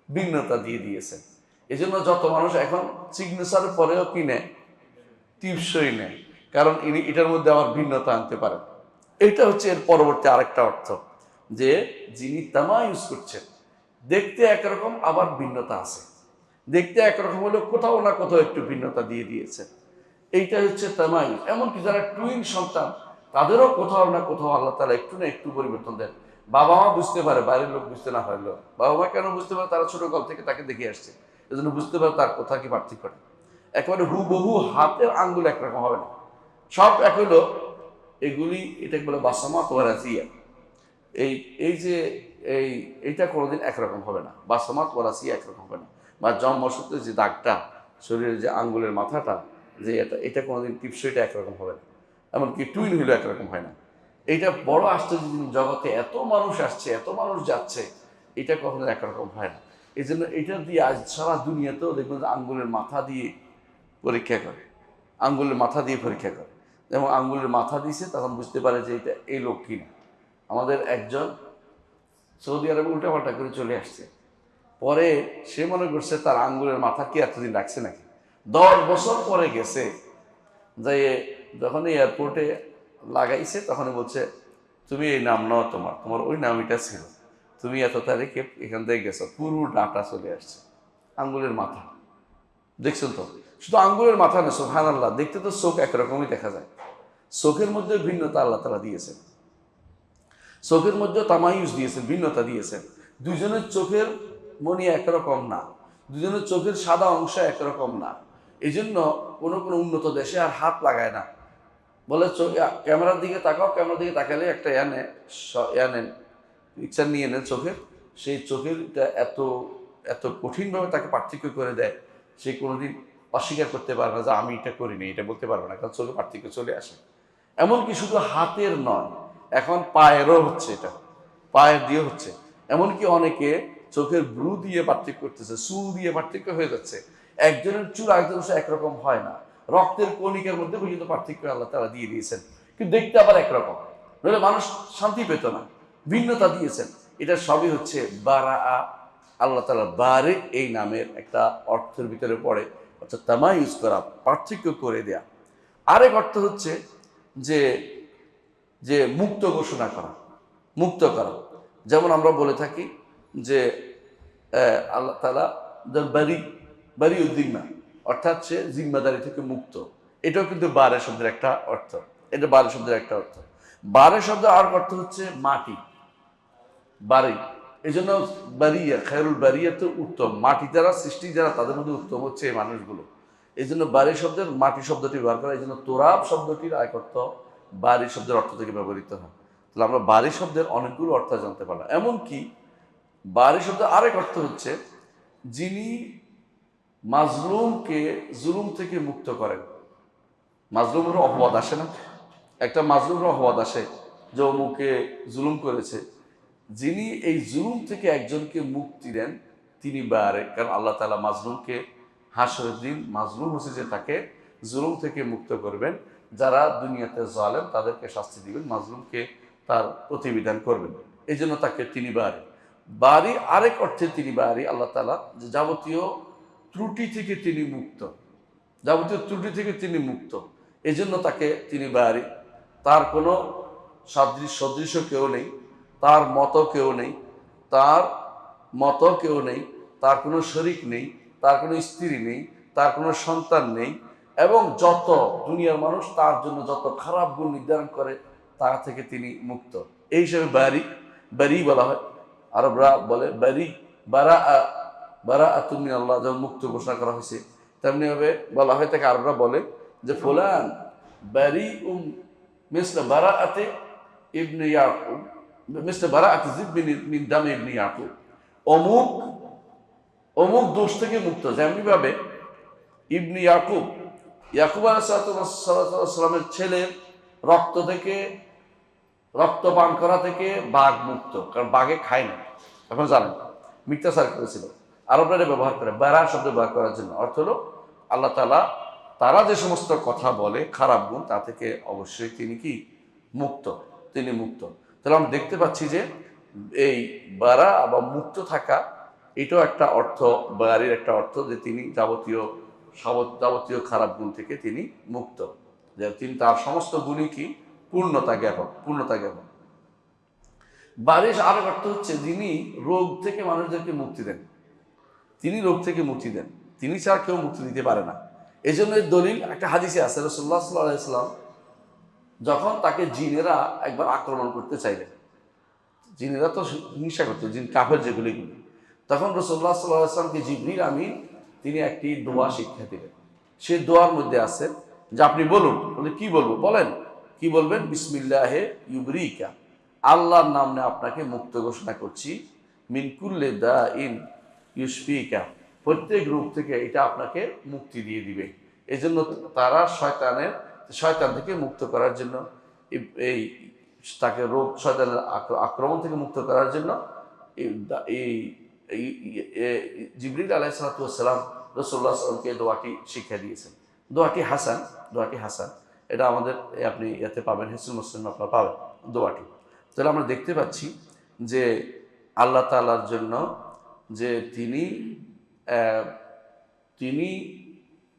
ভিন্নতা দিয়ে দিয়েছেন। এই জন্য যত মানুষ এখন সিগনেচারের পরেও কিনে টিপসই নেয়, কারণ ইনি এটার মধ্যে আমার ভিন্নতা আনতে পারেন। এটা হচ্ছে এর পরবর্তী আরেকটা অর্থ, যে যিনি তামা ইউজ করছেন দেখতে একরকম আবার ভিন্নতা আছে, দেখতে একরকম হলেও কোথাও না কোথাও একটু ভিন্নতা দিয়ে দিয়েছে। এইটা হচ্ছে তামাই। এমনকি যারা টুইন সন্তান তাদেরও কোথাও না কোথাও আল্লাহ তাআলা একটু না একটু পরিবর্তন দেন। বাবা মা বুঝতে পারে, বাইরের লোক বুঝতে না পারলেও বাবা মা কেন বুঝতে পারে? তারা ছোটকাল থেকে তাকে দেখে আসছে, এজন্য বুঝতে পারে তার কোথা কি পার্থক্য। একেবারে হুবহু হাতের আঙ্গুল একরকম হবে না, সব এক হলো। এগুলি এটাকে বলে বাসামাত ওয়া রাসিয়া। এই এই যে এইটা কোনোদিন একরকম হবে না, বাসামাত ওয়া রাসিয়া একরকম হবে না। বা জন্মসূত্রে যে দাগটা, শরীরের যে আঙ্গুলের মাথাটা, যে এটা কোনোদিন টিপসইটা একরকম হবে না। এমনকি টুইন হইলেও একরকম হয় না। এইটা বড় আশ্চর্য জিনিস, জগতে এত মানুষ আসছে, এত মানুষ যাচ্ছে, এটা কখনো একরকম হয় না। এই জন্য এটা দিয়ে আজ সারা দুনিয়াতেও দেখবেন যে আঙ্গুলের মাথা দিয়ে পরীক্ষা করে, আঙ্গুলের মাথা দিয়ে পরীক্ষা করে। যেমন আঙ্গুলের মাথা দিয়েছে তখন বুঝতে পারে যে এটা এই লোক কিনা। আমাদের একজন সৌদি আরবে উল্টাপাল্টা করে চলে আসছে, পরে সে মনে করছে তার আঙ্গুলের মাথা কি এতদিন রাখছে নাকি। 10 বছর পরে গেছে, যাই যখন এয়ারপোর্টে লাগাইছে তখন বলছে তুমি এই নাম নাও, তোমার তোমার ওই নাম এটা ছিল, তুমি এত তারিখে এখান থেকে গেছো। পুরো ডাটা চলে আসছে আঙ্গুলের মাথা। দেখছেন তো, শুধু আঙ্গুলের মাথা না, সুবহানাল্লাহ, দেখতে তো চোখ একরকমই দেখা যায়। চোখের মধ্যে ভিন্নতা আল্লাহ তাআলা দিয়েছেন, চোখের মধ্যে তামাইয়ুজ দিয়েছেন, ভিন্নতা দিয়েছেন। দুজনের চোখের মনি একরকম না, দুজনের চোখের সাদা অংশ একরকম না। এই জন্য কোনো কোনো উন্নত দেশে আর হাত লাগায় না, বলে চোখ ক্যামেরার দিকে তাকাও, ক্যামেরার দিকে তাকালে একটা নেন, পিকচার নিয়ে নেন চোখের, সেই চোখের এত এত কঠিনভাবে তাকে পার্থক্য করে দেয়, সে কোনোদিন অস্বীকার করতে পারবে না যে আমি এটা করিনি, এটা বলতে পারবে না, কারণ চোখে পার্থক্য চলে আসে। এমনকি শুধু হাতের নয়, এখন পায়েরও হচ্ছে, এটা পায়ের দিয়ে হচ্ছে। এমনকি অনেকে চোখের ব্রু দিয়ে পার্থক্য করতেছে, চুল দিয়ে পার্থক্য হয়ে যাচ্ছে। একজনের চুল আরেকজনের সাথে একরকম হয় না, রক্তের কণিকার মধ্যে পর্যন্ত পার্থক্য আল্লাহ তাআলা দিয়ে দিয়েছেন, কিন্তু দেখতে আবার একরকম, নইলে মানুষ শান্তি পেত না। ভিন্নতা দিয়েছেন, এটা সবই হচ্ছে বারা। আল্লাহ তাআলা বারে এই নামের একটা অর্থের ভিতরে পড়ে, অর্থাৎ তামাইয়ুজ করা, পার্থক্য করে দেয়া। আরেক অর্থ হচ্ছে যে যে মুক্ত ঘোষণা করা, মুক্ত করা। যেমন আমরা বলে থাকি যে আল্লাহ তাআলা বারি উদ্দিম্মা, অর্থাৎ সে জিম্মাদারি থেকে মুক্ত। এটাও কিন্তু বারে শব্দের একটা অর্থ, এটা বারে শব্দের একটা অর্থ। বারে শব্দের আর অর্থ হচ্ছে মাটি, বাড়ি। এই জন্য বারিয়া, খায়রুল বারিয়া তো উত্তম, মাটি যারা সৃষ্টি যারা তাদের মধ্যে উত্তম হচ্ছে এই মানুষগুলো। এই জন্য বাড়ি শব্দের মাটি শব্দটি ব্যবহার করা। এই জন্য তোরাব শব্দটির এক অর্থ বাড়ি শব্দের অর্থ থেকে ব্যবহৃত হয়। তাহলে আমরা বাড়ি শব্দের অনেকগুলো অর্থ জানতে পারলাম। এমনকি বাড়ি শব্দের আরেক অর্থ হচ্ছে যিনি মাজলুমকে জুলুম থেকে মুক্ত করেন। মাজলুমের অপবাদ আসে না, একটা মাজলুমের অপবাদ আসে যে অমুকে জুলুম করেছে। যিনি এই জুলুম থেকে একজনকে মুক্তি দেন তিনি বারে, কারণ আল্লাহ তাআলা মাজলুমকে হাসরের দিন মাজলুম হচ্ছে যে তাকে জুলুম থেকে মুক্ত করবেন। যারা দুনিয়াতে জালেম তাদেরকে শাস্তি দিবেন, মাজলুমকে তার প্রতিবিধান করবেন। এই জন্য তাকে তিনি বারে। বারি আরেক অর্থে তিনি বারি আল্লাহ তাআলা, যে যাবতীয় ত্রুটি থেকে তিনি মুক্ত, যাবতীয় ত্রুটি থেকে তিনি মুক্ত, এই জন্য তাকে তিনি বারি। তার কোনো সদৃশ্য কেউ নেই, তার মতো কেউ নেই, তার মতো কেউ নেই, তার কোনো শরিক নেই, তার কোনো স্ত্রী নেই, তার কোনো সন্তান নেই, এবং যত দুনিয়ার মানুষ তার জন্য যত খারাপ গুণ নির্ধারণ করে তা থেকে তিনি মুক্ত। এই হিসেবে বারি বারি বলা হয়। আরবরা বলে বারি, বারা তুমি আল্লাহ, যেমন মুক্ত ঘোষণা করা হয়েছে তেমনিভাবে বলা হয় তাকে। আরবরা বলে যে ফুলান বারি মিসলা বারাআতে ইবনে ইয়াকুব, মিসলা বারাআতে যিব মিন দামে ইবনে ইয়াকুব, অমুক অমুক দোষ থেকে মুক্ত, যেমনি ভাবে ইবনে ইয়াকুব, ইয়াকুব আলাইহিস সালামের ছেলের রক্ত থেকে, রক্ত পান করা থেকে বাঘ মুক্ত, কারণ বাঘে খায় না, এখন জানেন মিথ্যাচার করেছিল। আরবরা ব্যবহার করে বারা শব্দ ব্যবহার করার জন্য, অর্থ হলো আল্লাহ তাআলা তারা যে সমস্ত কথা বলে খারাপ গুণ তা থেকে অবশ্যই তিনি কি মুক্ত, তিনি মুক্ত। তাহলে আমরা দেখতে পাচ্ছি যে এই বারা বা মুক্ত থাকা এটাও একটা অর্থ, বারির একটা অর্থ যে তিনি যাবতীয় খারাপ গুণ থেকে তিনি মুক্ত, যে তিনি তার সমস্ত গুণই কি পূর্ণতা জ্ঞাপন। বারিশ আরেক অর্থ হচ্ছে যিনি রোগ থেকে মানুষদেরকে মুক্তি দেন, তিনি রোগ থেকে মুক্তি দেন, তিনি ছাড়া কেউ মুক্তি দিতে পারে না। এই জন্য দলিল একটা হাদিসে আছে, রাসূলুল্লাহ সাল্লাল্লাহু আলাইহি ওয়াসাল্লাম যখন তাকে জিনেরা একবার আক্রমণ করতে চাইলেন, জিনেরা তো হিংসা করতো, জিন কাফের যেগুলি, তখন রাসূলুল্লাহ সাল্লাল্লাহু আলাইহি ওয়াসাল্লামকে জিবরিল আমিন তিনি একটি দোয়া শিক্ষা দিলেন। সেই দোয়ার মধ্যে আছে যে আপনি বলুন। বলে কি বলবো, বলেন কি বলবেন? বিসমিল্লাহে ইউবরিকা, আল্লাহর নামে আপনাকে মুক্ত ঘোষণা করছি, মিন কুল্লি দাইন ইউশফিকা, প্রত্যেক রোগ থেকে এটা আপনাকে মুক্তি দিয়ে দিবে। এই জন্য তারা শয়তান থেকে মুক্ত করার জন্য, এই তাকে শয়তানের আক্রমণ থেকে মুক্ত করার জন্য এই জিবরিল আলাইহিস সালাতু ওয়াস সালাম রাসূলুল্লাহ সাল্লাল্লাহু আলাইহি ওয়াসাল্লামকে দোয়াটি শিক্ষা দিয়েছেন। দোয়াটি হাসান, এটা আমাদের আপনি এতে পাবেন, হিসনুল মুসলিম আপনারা পাবেন দোয়াটি। তাহলে আমরা দেখতে পাচ্ছি যে আল্লাহ তাআলার জন্য যে তিনি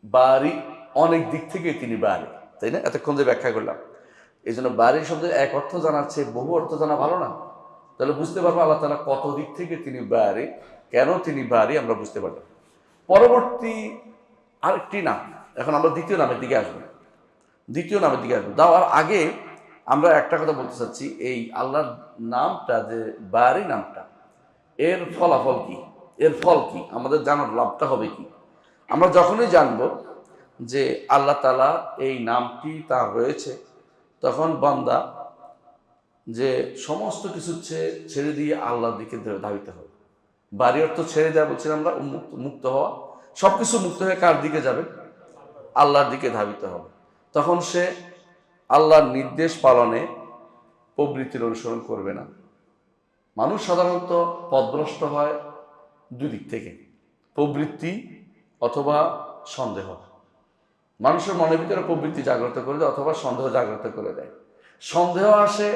বারি, অনেক দিক থেকে তিনি বারি, তাই না? এতক্ষণ যে ব্যাখ্যা করলাম, এই জন্য বারি শব্দের এক অর্থ জানার চেয়ে বহু অর্থ জানা ভালো না? তাহলে বুঝতে পারবো আল্লাহ তাআলা কত দিক থেকে তিনি বারি, কেন তিনি বারি আমরা বুঝতে পারলাম। পরবর্তী আরেকটি নাম, এখন আমরা দ্বিতীয় নামের দিকে আসবো। যাওয়ার আগে আমরা একটা কথা বলতে চাচ্ছি, এই আল্লাহর নামটা যে বারি নামটা, এর ফলাফল কি, এর ফল কি, আমাদের জানার লাভটা হবে কি? আমরা যখনই জানবো যে আল্লাহ তাআলা এই নামটি তার রয়েছে, তখন বান্দা যে সমস্ত কিছু ছেড়ে দিয়ে আল্লাহর দিকে ধাবিত হবে। বাড়ি অর্থ ছেড়ে দেওয়া বলছিলাম আমরা, মুক্ত হওয়া, সবকিছু মুক্ত হয়ে কার দিকে যাবে? আল্লাহর দিকে ধাবিত হবে। তখন সে আল্লাহর নির্দেশ পালনে প্রবৃত্তির অনুসরণ করবে না। মানুষ সাধারণত পথভ্রষ্ট হয় দুই দিক থেকে, প্রবৃত্তি অথবা সন্দেহ। মানুষের মনের ভিতরে প্রবৃত্তি জাগ্রত করে দেয় অথবা সন্দেহ জাগ্রত করে দেয়। সন্দেহ আসে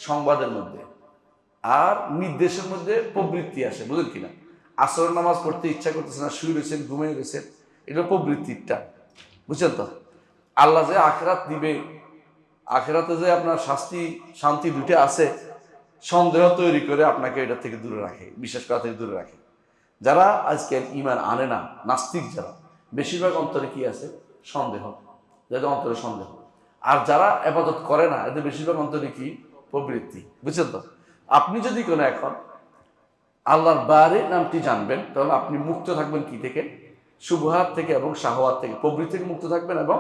সংবাদের মধ্যে, আর নির্দেশের মধ্যে প্রবৃত্তি আসে, বুঝলেন কিনা? আসরের নামাজ পড়তে ইচ্ছা করতেছে না, শুয়ে রয়েছেন, ঘুমিয়ে গেছেন, এটা প্রবৃত্তিটা, বুঝছেন তো? আল্লাহ যে আখিরাত দিবে, আখিরাতে যে আপনার শান্তি দুটো আছে, সন্দেহ তৈরি করে আপনাকে এটা থেকে দূরে রাখে, বিশ্বাস করা থেকে দূরে রাখে। যারা আজকে ঈমান আনে না, নাস্তিক যারা, বেশিরভাগ অন্তরে কি আছে? সন্দেহ, যাদের অন্তরে সন্দেহ। আর যারা ইবাদত করে না, এদের বেশিরভাগ অন্তরে কি? প্রবৃত্তি, বুঝছেন তো? আপনি যদি কোনো এখন আল্লাহর বারে নামটি জানবেন, তাহলে আপনি মুক্ত থাকবেন কি থেকে? শুবহাত থেকে এবং শাহওয়াত থেকে, প্রবৃত্তি থেকে মুক্ত থাকবেন এবং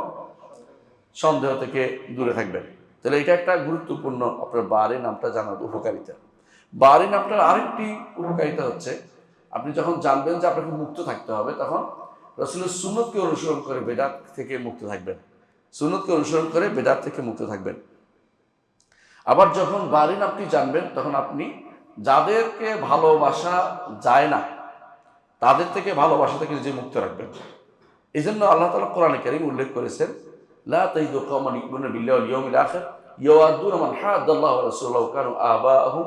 সন্দেহ থেকে দূরে থাকবেন। তাহলে এটা একটা গুরুত্বপূর্ণ আপনার বারে নামটা জানার উপকারিতা। বারে নামটার আরেকটি উপকারিতা হচ্ছে, আপনি যখন জানবেন যে আপনাকে মুক্ত থাকতে হবে, তখন রাসূলের সুন্নতকে অনুসরণ করে বেদাত থেকে মুক্ত থাকবেন, সুন্নতকে অনুসরণ করে বেদাত থেকে মুক্ত থাকবেন। আবার যখন বাড়ি নামটি জানবেন তখন আপনি যাদেরকে ভালোবাসা যায় না তাদের থেকে ভালোবাসা থেকে নিজে মুক্ত রাখবেন। এই জন্য আল্লাহ তাআলা কোরআনে কারীম উল্লেখ করেছেন, লা তাজিদু কওমান ইউমিনুনা বিল্লাহি ওয়াল ইয়াউমিল আখির ইউআদ্দুনা মান হাদ্দাল্লাহু ওয়া রাসূলুহু কানু আবাআহুম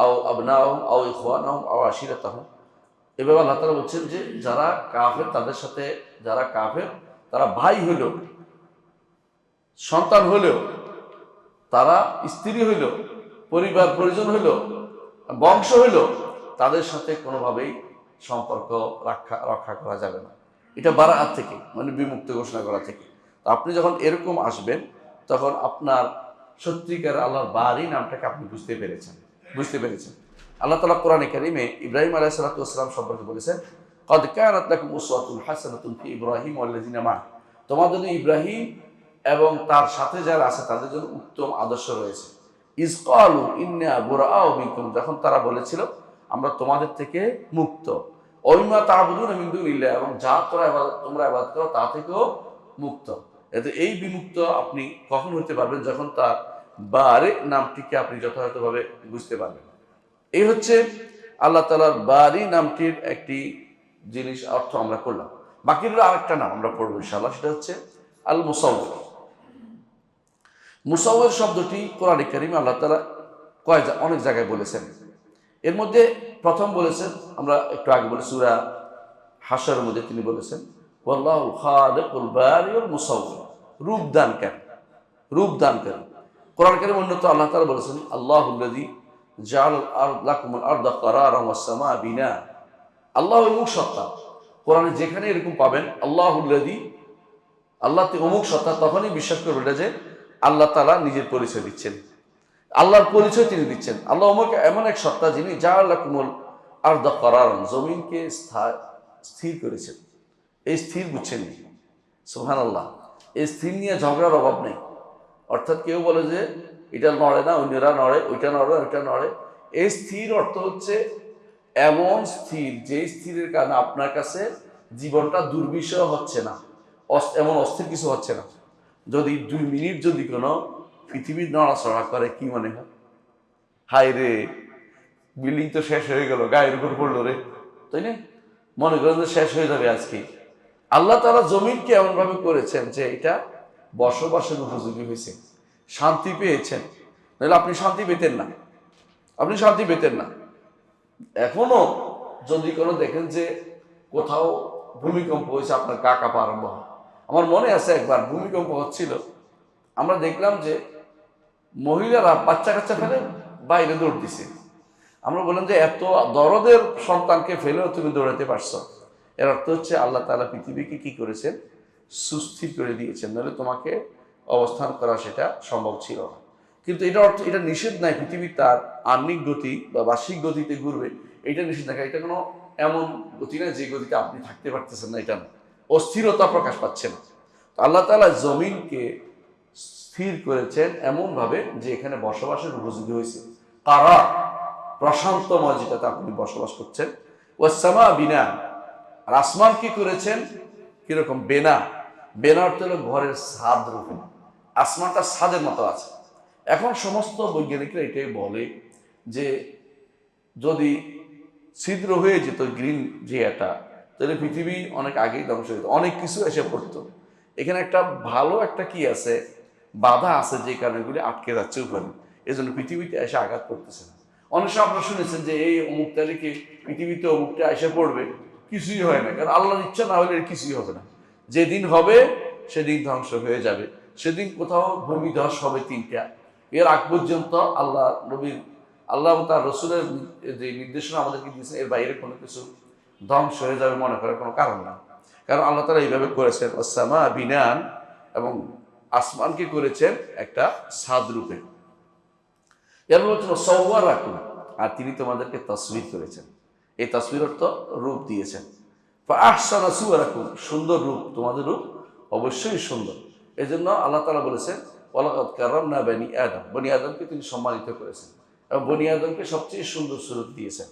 আও আবনাআহুম আও ইখওয়ানাহুম আও আশিরাতাহুম। এভাবে আল্লাহ তাআলা বলছেন যে যারা কাফের তাদের সাথে, যারা কাফের তারা ভাই হইলেও, সন্তান হইলেও, তারা স্ত্রী হইল, পরিবার পরিজন হইল, বংশ হইল, তাদের সাথে কোনোভাবেই সম্পর্ক রক্ষা করা যাবে না। এটা বারাআত থেকে, মানে বিমুক্ত ঘোষণা করা থেকে। তো আপনি যখন এরকম আসবেন তখন আপনার সত্যিকার আল্লাহর বারি নামটাকে আপনি বুঝতে পেরেছেন। আল্লাহ তাআলা কোরআনে কারীমে ইব্রাহিম আলাইহিস সালাতু ওয়াস সালাম সম্পর্কে বলেছেন, ক্বাদ কানাত লাকুম উসওয়াতুন হাসানাতুন ফি ইব্রাহিম ওয়াল্লাযিনা মা। তোমাদের জন্য ইব্রাহিম এবং তার সাথে যারা আছে তাদের জন্য উত্তম আদর্শ রয়েছে। ইজ ক্বালু ইন্না বুরাআউ মিনকুম, যখন তারা বলেছিল আমরা তোমাদের থেকে মুক্ত। ওয়ামিমা তা'বুদুনা মিন দুনিল্লাহ, এবং যা তোমরা ইবাদত করো তা থেকেও মুক্ত। এতে এই বিমুক্ত আপনি কখন হতে পারবেন? যখন তার বারে নামটিকে আপনি যথাযথভাবে বুঝতে পারবেন। এই হচ্ছে আল্লাহ তাআলার বারি নামটির একটি জিনিস অর্থ আমরা করলাম। বাকি হলো আরেকটা নাম আমরা পড়বো ইনশাআল্লাহ, সেটা হচ্ছে আল মুসাউবির। মুসাউবির শব্দটি কোরআনে কারীমে আল্লাহ তাআলা অনেক জায়গায় বলেছেন। এর মধ্যে প্রথম বলেছেন, আমরা একটু আগে বলে সূরা হাশরের মধ্যে তিনি বলেছেন ওয়াল্লাহুল খালিকুল বারিউল মুসাউবির, রূপদানকারী। কোরআন কারীমে অন্যত আল্লাহ তাআলা বলেছেন আল্লাহুল্লাযী জাআলাল লাকুমুল আরদা কারারান ওয়াস সামা বিনা। আল্লাহ অমুক সত্তা, কোরআনে যেখানে এরকম পাবেন আল্লাহুল্লাযী, আল্লাহ অমুক সত্তা, তখনই বিশ্বাস করবেন এটা যে আল্লাহ তাআলা নিজের পরিচয় দিচ্ছেন, আল্লাহর পরিচয় তিনি দিচ্ছেন। আল্লাহ অমুক এমন এক সত্তা যিনি জাআলা লাকুমুল আরদা কারারান, জমিনকে স্থির করেছেন। এই স্থির বুঝছেন, সুবহানাল্লাহ, এই স্থির নিয়ে ঝগড়ার অভাব নেই। অর্থাৎ কেউ বলে যে এটা নড়ে না, অন্যরা নড়ে, ওইটা নড়ে, ওইটা নড়ে। এই স্থির অর্থ হচ্ছে এমন স্থির যে স্থিরের কারণে আপনার কাছে জীবনটা দুর্বিষহ হচ্ছে না, এমন অস্থির কিছু হচ্ছে না। যদি 2 মিনিট যদি কোনো পৃথিবীর নড়াচড়া করে কি মনে হয়? হায় রে, বিল্ডিং তো শেষ হয়ে গেল, গায়ের উপর পড়লো রে, তাই না? মনে করেন যে শেষ হয়ে যাবে আজকে। আল্লাহ তাআলা জমিনকে এমনভাবে করেছেন যে এটা বসবাসের উপযোগী হয়েছে, শান্তি পেয়েছেন। নাহলে আপনি শান্তি পেতেন না। এখনো যদি কোনো দেখেন যে কোথাও ভূমিকম্প হয়েছে, আপনার গা কাঁপা আরম্ভ হয়। আমার মনে আছে একবার ভূমিকম্প হচ্ছিল, আমরা দেখলাম যে মহিলারা বাচ্চা কাচ্চা ফেলে বাইরে দৌড় দিছে। আমরা বললাম যে এত দরদের সন্তানকে ফেলেও তুমি দৌড়াতে পারছো, এর অর্থ হচ্ছে আল্লাহ তাআলা পৃথিবীকে কি করেছেন? সুস্থির করে দিয়েছেন, নাহলে তোমাকে অবস্থান করা সেটা সম্ভব ছিল না। কিন্তু এটা অর্থ, এটা নিষেধ নাই পৃথিবী তার আহ্নিক গতি বা বার্ষিক গতিতে ঘুরবে, এটা নিষেধ না। এটা কোনো এমন গতি না যে গতিতে আপনি থাকতে পারতেছেন না, এটা না, অস্থিরতা প্রকাশ পাচ্ছে না। আল্লাহ তাআলা জমিনকে স্থির করেছেন এমনভাবে যে এখানে বসবাসের উপযোগী হয়েছে। কারার, প্রশান্তময়, যেটাতে আপনি বসবাস করছেন। ওয়াস সামা বিনা, আর আসমান কি করেছেন? কিরকম? বেনা অর্থ হলো ঘরের ছাদ রূপে। আসমানটা ছাদের মতো আছে। এখন সমস্ত বৈজ্ঞানিকরা এটাই বলে যে যদি ছিদ্র হয়ে যেত গ্রিন যে এটা, তাহলে পৃথিবী অনেক আগেই ধ্বংস হয়ে যেত, অনেক কিছু এসে পড়তো। এখানে একটা ভালো একটা কি আছে, বাধা আছে, যে কারণেগুলি আটকে যাচ্ছে উপরে, এই জন্য পৃথিবীতে এসে আঘাত করতেছে না। অনেক সময় আপনারা শুনেছেন যে এই অমুক তারিখে পৃথিবীতে অমুকটা এসে পড়বে, কিছুই হয় না, কারণ আল্লাহর ইচ্ছা না হলে কিছুই হবে না। যেদিন হবে সেদিন ধ্বংস হয়ে যাবে, সেদিন কোথাও ভূমিধস হবে 3টা। এর আগ পর্যন্ত আল্লাহ তার রসুলের যে নির্দেশনা আমাদেরকে দিয়েছেন, এর বাইরে কোনো কিছু ধ্বংস হয়ে যাবে মনে করার কোনো কারণ না। কারণ আল্লাহ তাআলা এইভাবে করেছেন ওয়াস-সামা বিনান, এবং আসমানকে করেছেন একটা ছাদ রূপে। এর বলছেন সাওয়ারাকুম, আর তিনি তোমাদেরকে তাসবির করেছেন। এই তাসবির অর্থ রূপ দিয়েছেন। ফাআহসানা সুওয়ারাকুম, সুন্দর রূপ, তোমাদের রূপ অবশ্যই সুন্দর। এই জন্য আল্লাহ তাআলা বলেছেন ওয়ালাকাদ কারামনা বনি আদমকে তিনি সম্মানিত করেছেন, এবং বনি আদমকে সবচেয়ে সুন্দর সুরত দিয়েছেন।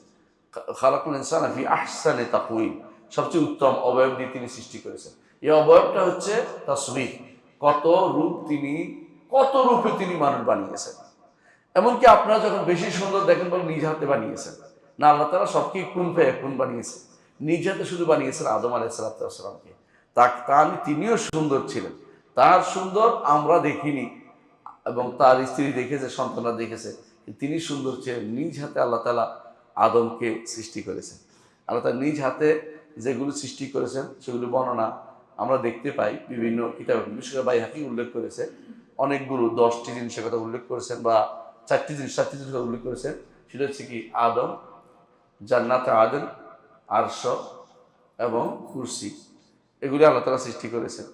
খালাকুল ইনসানা ফি আহসানি তাকওয়িম, সবচেয়ে উত্তম অবয়ব দিয়ে তিনি সৃষ্টি করেছেন। এই অবয়বটা হচ্ছে তাসবিহ। কত রূপে তিনি মানুষ বানিয়েছেন। এমনকি আপনারা যখন বেশি সুন্দর দেখেন বলে নিজ হাতে বানিয়েছেন না, আল্লাহ তাআলা সবকে কুন ফায়াকুন বানিয়েছেন, নিজ হাতে শুধু বানিয়েছেন আদম আলাইহিস সালামকে। তিনিও সুন্দর ছিলেন, তার সুন্দর আমরা দেখিনি এবং তার স্ত্রী দেখেছে, সন্তানরা দেখেছে, তিনি সুন্দর ছিলেন। নিজ হাতে আল্লাহ তাআলা আদমকে সৃষ্টি করেছেন। আল্লাহ তাআলা নিজ হাতে যেগুলো সৃষ্টি করেছেন সেগুলো বর্ণনা আমরা দেখতে পাই বিভিন্ন কিতাবে। বিশেষ করে বাইহাকি উল্লেখ করেছে অনেকগুলো 10টি জিনিসের কথা উল্লেখ করেছেন, বা 4টি জিনিসের কথা উল্লেখ করেছেন। সেটা হচ্ছে কি আদম, জান্নাত আদন, আরশ এবং কুরসি, এগুলি আল্লাহ তাআলা সৃষ্টি করেছেন।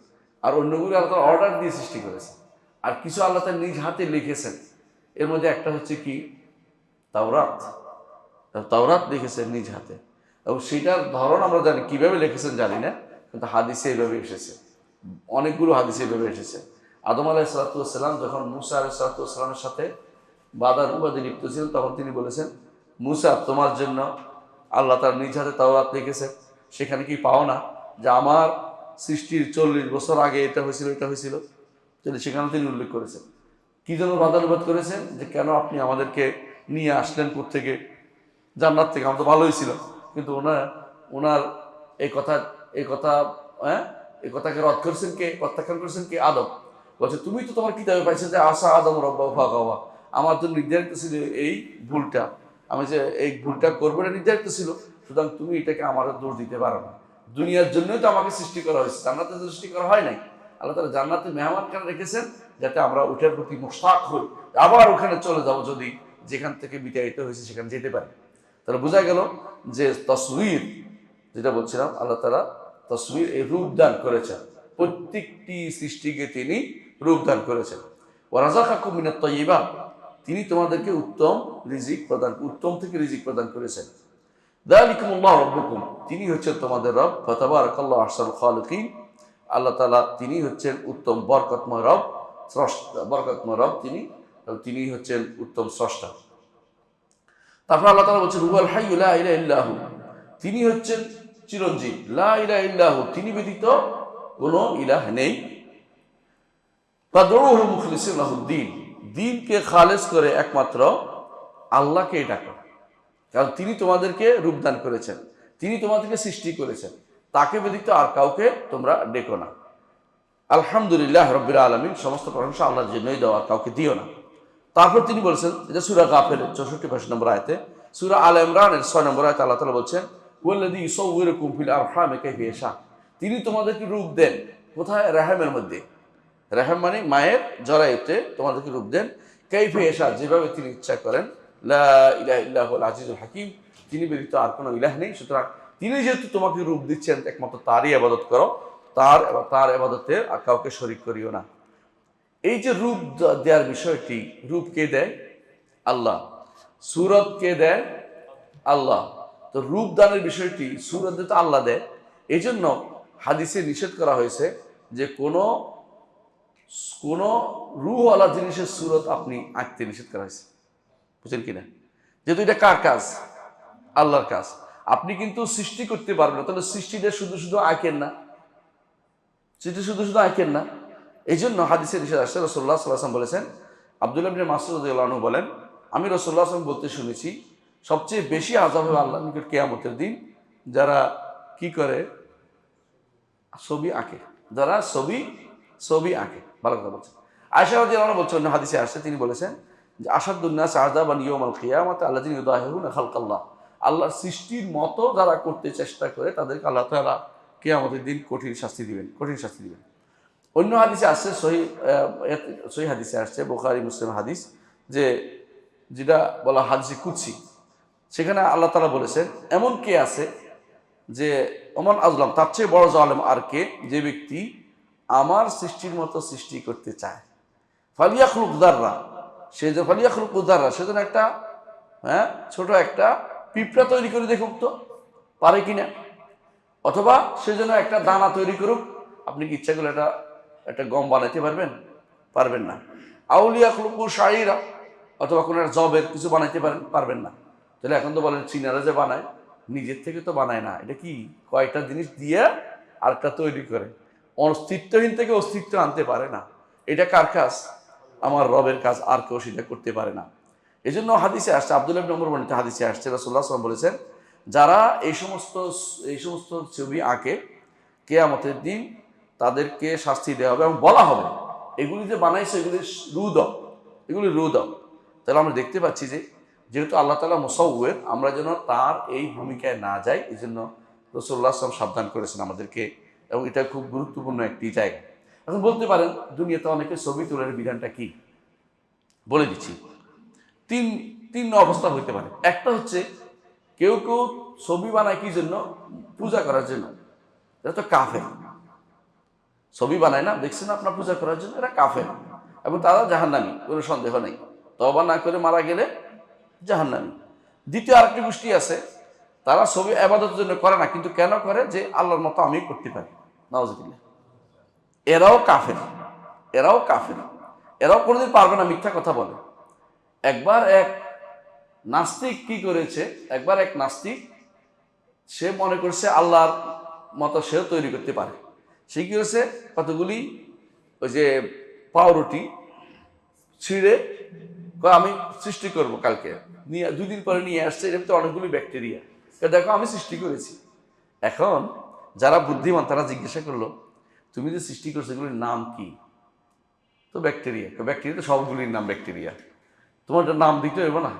আর অন্যগুলি আল্লাহ তাআলা অর্ডার দিয়ে সৃষ্টি করেছেন। আর কিছু আল্লাহ তাআলা নিজ হাতে লিখেছেন। এর মধ্যে একটা হচ্ছে কি তাওরাত লিখেছেন নিজ হাতে, এবং সেটার ধরন আমরা জানি, কিভাবে লিখেছেন জানি না, কিন্তু হাদিসে এইভাবে এসেছে, অনেকগুলো হাদিসে এইভাবে এসেছে। আদম আলাইহিস সালাম যখন মুসা আলাইহিস সালামের সাথে বাদার উপাধি লিপ্ত ছিলেন, তখন তিনি বলেছেন, মুসা, তোমার জন্য আল্লাহ তার নিজ হাতে তাওরাত লিখেছে, সেখানে কি পাও না যে আমার সৃষ্টির 40 বছর আগে এটা হয়েছিল, সেখানে তিনি উল্লেখ করেছেন। কি জন্য বাদানুবাদ করেছেন, যে কেন আপনি আমাদেরকে নিয়ে আসলেন কোত্থেকে, জান্নাত থেকে, আমার তো ভালোই ছিল। কিন্তু ওনার এই কথাকে রদ করেছেন কে, প্রত্যাখ্যান করেছেন কে? আদম। বলছে, তুমি তো তোমার কিতাবে পাইছো যে আশা আদম রব্বাহু ফাগাওয়া, আমার তো নির্ধারিত ছিল এই ভুলটা, আমি যে এই ভুলটা করবো এটা নির্ধারিত ছিল, সুতরাং তুমি এটাকে আমার দোষ দিতে পারো না। দুনিয়ার জন্যই তো আমাকে সৃষ্টি করা হয়েছে, জান্নাতে সৃষ্টি করা হয় নাই। আল্লাহ তাআলা জান্নাতে মেহমান কেন রেখেছেন, যাতে আমরা ওটার প্রতি মুশতাক হই, আবার ওখানে চলে যাবো, যদি যেখান থেকে বিতাড়িত হয়েছে সেখানে যেতে পারি। তাহলে বোঝা গেল যে তসবির, যেটা বলছিলাম, আল্লাহ তাআলা তসবির এই রূপদান করেছেন, প্রত্যেকটি সৃষ্টিকে তিনি রূপদান করেছেন। ওয়া রাযাকাকুম মিনাত তাইয়্যিবাত, তিনি তোমাদেরকে উত্তম থেকে রিজিক প্রদান করেছেন। যালিকুমুল্লাহু রাব্বুকুম, তিনি হচ্ছেন তোমাদের রব। ফাতাবারাকাল্লাহু আহসানুল খালিকিন, আল্লাহ তাআলা তিনি হচ্ছেন উত্তম বরকতময় রব, তিনি হচ্ছেন উত্তম স্রষ্টা। তারপর আল্লাহ তাআলা বলছেন, হুয়াল হাইয়্যু লা ইলাহা ইল্লাহু, তিনি হচ্ছেন চিরঞ্জীব, লা ইলাহা ইল্লাহু, তিনি ব্যতীত কোনো ইলাহ নেই। ফাদউহু মুখলিসিন লাহুদ্দীন, দ্বীনকে খালেস করে একমাত্র আল্লাহকে ডাকো, কারণ তিনি তোমাদেরকে রূপদান করেছেন, তিনি তোমাদেরকে সৃষ্টি করেছেন, তাকে ব্যতীত আর কাউকে তোমরা ডেকো না। আলহামদুলিল্লাহ রাব্বিল আলামিন, সমস্ত প্রশংসা আল্লাহর জন্যই দাও, আর কাউকে দিও না। তারপর তিনি বলছেন, এটা সূরা গাফিরের 64 নম্বর আয়াতে, সূরা আল ইমরানের 6 নম্বর আয়াতে আল্লাহ তাআলা বলছেন, ওয়াল্লাযী ইউসাউয়িরুকুম ফিল আরহামি কাইফা ইয়াশা, তিনি তোমাদেরকে রূপ দেন কোথায়? রাহমের মধ্যে। রাহম মানে মায়ের জরায়ুতে তোমাদেরকে রূপ দেন, কাইফা ইয়াশা, যেভাবে তিনি ইচ্ছা করেন। লা ইলাহা ইল্লাহুল আজিজুল হাকিম, তিনি ব্যতীত আর কোনো ইলাহ নেই। সুতরাং তিনি যেহেতু তোমাকে রূপ দিচ্ছেন, একমাত্র তারই ইবাদত করো, তার ইবাদতে আর কাউকে শরীক করিও না। এই যে রূপ দেওয়ার বিষয়টি, রূপ কে দেয়? আল্লাহ। সূরত কে দেয়? আল্লাহ। তো রূপ দানের বিষয়টি, সূরত তো আল্লাহ দেয়। এই জন্য হাদিসে নিষেধ করা হয়েছে যে কোনো রূহওয়ালা জিনিসের সূরত আপনি আঁকতে নিষেধ করা হয়েছে। বুঝছেন কিনা? যেহেতু এটা কার কাজ? আল্লাহর কাজ। আপনি কিন্তু সৃষ্টি করতে পারবেন না, তাহলে সৃষ্টিটা শুধু আঁকেন না, এই জন্য হাদিসে নিষেধ আসছে। রাসূলুল্লাহ সাল্লাল্লাহু আলাইহি ওয়াসাল্লাম বলেছেন, আব্দুল্লাহ ইবনে মাসউদ রাদিয়াল্লাহু আনহু বলেন, আমি রাসূলুল্লাহ সাল্লাল্লাহু আলাইহি ওয়াসাল্লাম বলতে শুনেছি, সবচেয়ে বেশি আযাব হবে আল্লাহর নিকট কিয়ামতের দিন যারা কি করে? ছবি আঁকে, যারা ছবি আঁকে। ভালো কথা বলছেন। আয়েশা রাদিয়াল্লাহু আনহা বলছেন, হাদিসে আসছে, তিনি বলেছেন যে আশাদ্দুন নাস আযাবান ইয়াউমাল কিয়ামাতি আল্লাযিনা ইউদাহিরুনা খালকাল্লাহ, আল্লাহর সৃষ্টির মতো যারা করতে চেষ্টা করে তাদেরকে আল্লাহ তাআলা কিয়ামতের দিন কঠিন শাস্তি দিবেন। অন্য হাদিসে আসছে, সহিহ হাদিসে আসছে, বুখারী মুসলিম হাদিস, যেটা বলা হাদিসে কুদসি, সেখানে আল্লাহ তাআলা বলেছেন, এমন কে আছে যে ওমান আজলাম, তার চেয়ে বড় জালেম আর কে, যে ব্যক্তি আমার সৃষ্টির মতো সৃষ্টি করতে চায়। ফালিয়াখলুক যাররা, সেজন্য একটা ছোট একটা পিঁপড়া তৈরি করে দেখুক তো পারে কিনা, অথবা সেজন্য একটা দানা তৈরি করুক। আপনি কি ইচ্ছা করলে একটা গম বানাইতে পারবেন না। আউলিয়া খুলুকু শাইরা, অথবা কোনো একটা জবের কিছু বানাইতে পারবেন না। তাহলে এখন তো বলেন চীনারা যে বানায়, নিজের থেকে তো বানায় না, এটা কি কয়েকটা জিনিস দিয়ে আরেকটা তৈরি করে। অস্তিত্বহীন থেকে অস্তিত্ব আনতে পারে না। এটা কার কাজ? আমার রবের কাজ, আর কেউ সেটা করতে পারে না। এই জন্য হাদিসে আসছে, আব্দুল্লাহ ইবনে ওমর বর্ণিত হাদিসে আসছে, রাসূলুল্লাহ সাল্লাল্লাহু আলাইহি ওয়াসাল্লাম বলেছেন, যারা এই সমস্ত ছবি আঁকে, কিয়ামতের দিন তাদেরকে শাস্তি দেওয়া হবে এবং বলা হবে এগুলি যে বানাইছে এগুলি রু দাও, এগুলি রু দাও। তাহলে আমরা দেখতে পাচ্ছি যে যেহেতু আল্লাহ তাআলা মুসাউওয়ির, আমরা যেন তার এই ভূমিকায় না যাই, এই জন্য রাসূলুল্লাহ সাল্লাল্লাহু আলাইহি ওয়াসাল্লাম সাবধান করেছেন আমাদেরকে, এবং এটা খুব গুরুত্বপূর্ণ একটি জায়গা। এখন বলতে পারেন দুনিয়াতে অনেকে ছবি তোলার বিধানটা কি, বলে দিচ্ছি। তিন অবস্থা হইতে পারে। একটা হচ্ছে কেউ কেউ ছবি বানায় কি জন্য? পূজা করার জন্য। এটা তো কাফের। ছবি বানায় না, দেখছেন আপনার পূজা করার জন্য, এরা কাফের এবং তারা জাহান্নামী, কোনো সন্দেহ নেই। তওবা না করে মারা গেলে জাহান্নামী। দ্বিতীয় আরেকটি গোষ্ঠী আছে, তারা ছবি ইবাদতের জন্য করে না, কিন্তু কেন করে? যে আল্লাহর মতো আমি করতে পারি। নাউজুবিল্লাহ। এরাও কাফের, এরাও কাফের, এরাও কোনোদিন পারবে না, মিথ্যা কথা বলে। একবার এক নাস্তিক কি করেছে, একবার এক নাস্তিক সে মনে করছে আল্লাহর মতো সেও তৈরি করতে পারে। সে কি করেছে, কতগুলি ওই যে পাউরুটি ছিঁড়ে আমি সৃষ্টি করব কালকে, নিয়ে 2 দিন পরে নিয়ে আসছে, এর ভিতরে অনেকগুলি ব্যাকটেরিয়া, দেখো আমি সৃষ্টি করেছি। এখন যারা বুদ্ধিমান তারা জিজ্ঞাসা করলো, তুমি যে সৃষ্টি করছো এগুলির নাম কি? তো ব্যাকটেরিয়া। ব্যাকটেরিয়া তো সবগুলির নাম ব্যাকটেরিয়া, তোমার নাম দিতে হবে না?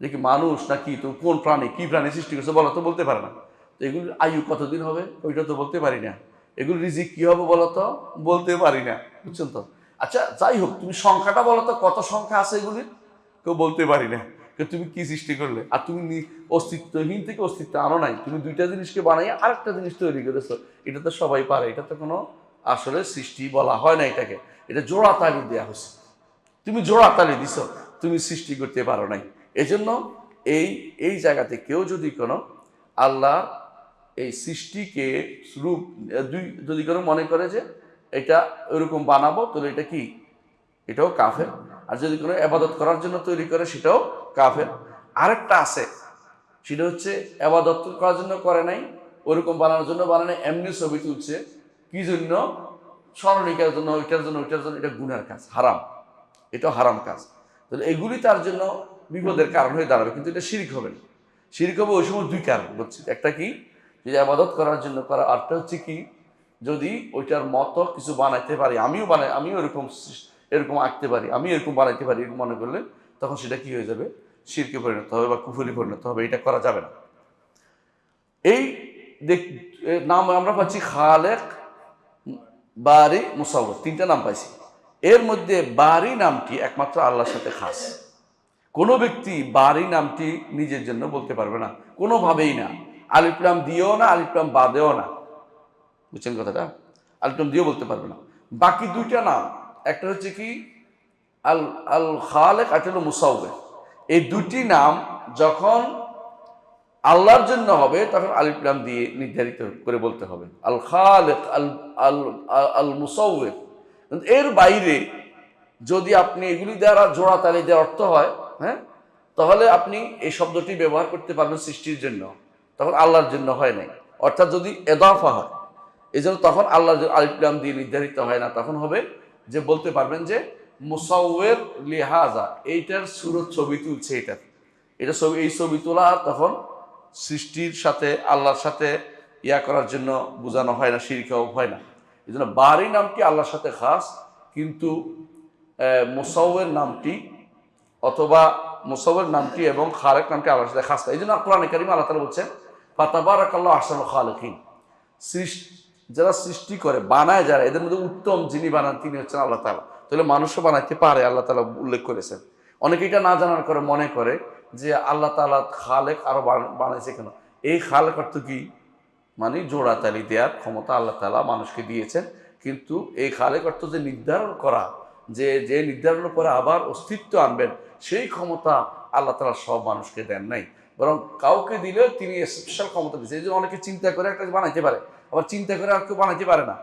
যে কি মানুষ নাকি তো কোন প্রাণী, কি প্রাণী সৃষ্টি করছে বলো তো, বলতে পারে না। তো এগুলির আয়ু কতদিন হবে ওইটা তো বলতে পারি না। এগুলো রিজিক কি হবে বলো তো, বলতে পারি না। বুঝছেন তো? আচ্ছা যাই হোক, তুমি সংখ্যাটা বলো তো, কত সংখ্যা আছে এগুলির, কেউ বলতে পারি না। তুমি কি সৃষ্টি করলে? আর তুমি অস্তিত্বহীন থেকে অস্তিত্ব আনো নাই, তুমি 2টা জিনিসকে বানাই আরেকটা জিনিস তৈরি করেছো। এটা তো সবাই পারে, এটা তো কোনো আসলে সৃষ্টি বলা হয় না এটাকে, এটা জোড়া তালি দেওয়া হয়েছে। তুমি জোড়া তালি দিছ, তুমি সৃষ্টি করতে পারো নাই। এজন্য এই জায়গাতে কেউ যদি কোনো আল্লাহ এই সৃষ্টিকে রূপ যদি কোনো মনে করে যে এটা ওইরকম বানাবো, তাহলে এটা কি? এটাও কাফের। আর যদি কোনো ইবাদত করার জন্য তৈরি করে, সেটাও কাফের। আরেকটা আছে, সেটা হচ্ছে ইবাদত করার জন্য করে নাই, ওরকম বানানোর জন্য বানানো, এমনি ছবি তুলছে কি জন্য? স্মরণিকার জন্য, ওইটার জন্য, এটা গুনার কাজ, হারাম, এটাও হারাম কাজ। তাহলে এগুলি তার জন্য বিপদের কারণ হয়ে দাঁড়াবে, কিন্তু এটা শিরক হবে না। শিরক হবে ওই সময় 2 কারণ বলছি। একটা কি, যে ইবাদত করার জন্য করা, আরটা হচ্ছে কি, যদি ওইটার মতো কিছু বানাইতে পারি, আমিও এরকম আঁকতে পারি, আমি এরকম বানাইতে পারি, এরকম মনে করলে তখন সেটা কি হয়ে যাবে? শিরকে পরিণত হবে বা কুফরি পরিণত হবে। এটা করা যাবে না। এই নাম আমরা পাচ্ছি খালেক, বারি, মুসাউওয়ির, 3টা নাম পাইছি। এর মধ্যে বারি নামটি একমাত্র আল্লাহর সাথে খাস। কোনো ব্যক্তি বারি নামটি নিজের জন্য বলতে পারবে না, কোনোভাবেই না। আলিফ লাম দিয়েও না, আলিফ লাম বাদেও না। বুঝছেন কথাটা? আলিফ লাম দিয়েও বলতে পারবে না। বাকি 2টা নাম, একটা হচ্ছে কি আল আল খালেক, আর একটা হলো মুসাউওয়ির। এই 2টি নাম যখন আল্লাহর জন্য হবে, তখন আলিফ লাম দিয়ে নির্ধারিত করে বলতে হবে, আল খালেক, আল আল আল মুসাউওয়ির। এর বাইরে যদি আপনি এগুলি দ্বারা জোড়া তালি দেওয়ার অর্থ হয়, হ্যাঁ, তাহলে আপনি এই শব্দটি ব্যবহার করতে পারবেন সৃষ্টির জন্য, তখন আল্লাহর জন্য হয় নাই। অর্থাৎ যদি এদাফা হয়, এই জন্য তখন আল্লাহর আলিফ লাম দিয়ে নির্ধারিত হয় না, তখন হবে যে বলতে পারবেন যে মুসাউওয়ির লিহাজা, এইটার সুরত ছবি তুলছে, এটা ছবি, এই ছবি তোলা তখন সৃষ্টির সাথে আল্লাহর সাথে ইয়া করার জন্য বোঝানো হয় না, শিরকও হয় না। এই জন্য বারি নামটি আল্লাহর সাথে খাস, কিন্তু মুসাউওয়ির নামটি অথবা মুসাউওয়ির নামটি এবং খালেক নামটি আল্লাহর সাথে খাস। এই জন্য কোরআনে কারিমে আল্লাহ তাআলা বলছেন, ফাতাবারাকাল্লাহু আহসানুল খালিকিন, যারা সৃষ্টি করে, বানায় যারা, এদের মধ্যে উত্তম যিনি বানান তিনি হচ্ছেন আল্লাহ তাআলা। তাহলে মানুষও বানাইতে পারে, আল্লাহ তাআলা উল্লেখ করেছেন। অনেকে এটা না জানার করে মনে করে যে আল্লাহ তাআলা খালেক আরো বানাইছে কেন? এই খালেক অর্থ কি? মানে জোড়া তালি দেওয়ার ক্ষমতা আল্লাহ তাআলা মানুষকে দিয়েছেন, কিন্তু এই খালেক অর্থ যে নির্ধারণ করা, যে নির্ধারণের পরে আবার অস্তিত্ব আনবেন, সেই ক্ষমতা আল্লাহ তাআলা সব মানুষকে দেন নাই, বরং কাউকে দিলেও তিনি স্পেশাল ক্ষমতা দিয়েছেন। এই জন্য অনেকে চিন্তা করে একটা বানাইতে পারে, আবার চিন্তা করে আর কেউ বানাইতে পারে না।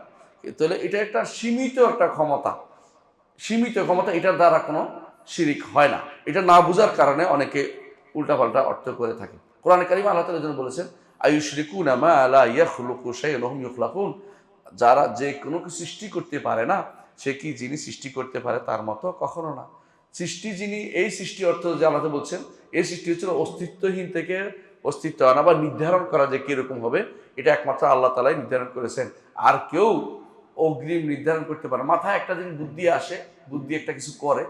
তাহলে এটা একটা সীমিত ক্ষমতা, এটার দ্বারা কোনো শিরিক হয় না। এটা না বুঝার কারণে অনেকে উল্টাপাল্টা অর্থ করে থাকে। কোরআনে কারিমে আল্লাহ তাআলা যেন বলেছেন আয়ুশরিকুনা মা লা ইয়াখলুকু শাইআন ওয়া হুম ইখলাকুন, যারা যে কোনো কিছু সৃষ্টি করতে পারে না সে কি যিনি সৃষ্টি করতে পারে তার মতো? কখনো না। সৃষ্টি যিনি, এই সৃষ্টি অর্থ যে আল্লাহ বলছেন এই সৃষ্টি হচ্ছে অস্তিত্বহীন থেকে অস্তিত্ব আনা বা নির্ধারণ করা যে কিরকম হবে এটা একমাত্র আল্লাহ তাআলাই নির্ধারণ করেছেন। আর কেউ অগ্রিম নির্ধারণ করতে পারে। মাথায় একটা জিনিস বুদ্ধি আসে, বুদ্ধি একটা কিছু করে,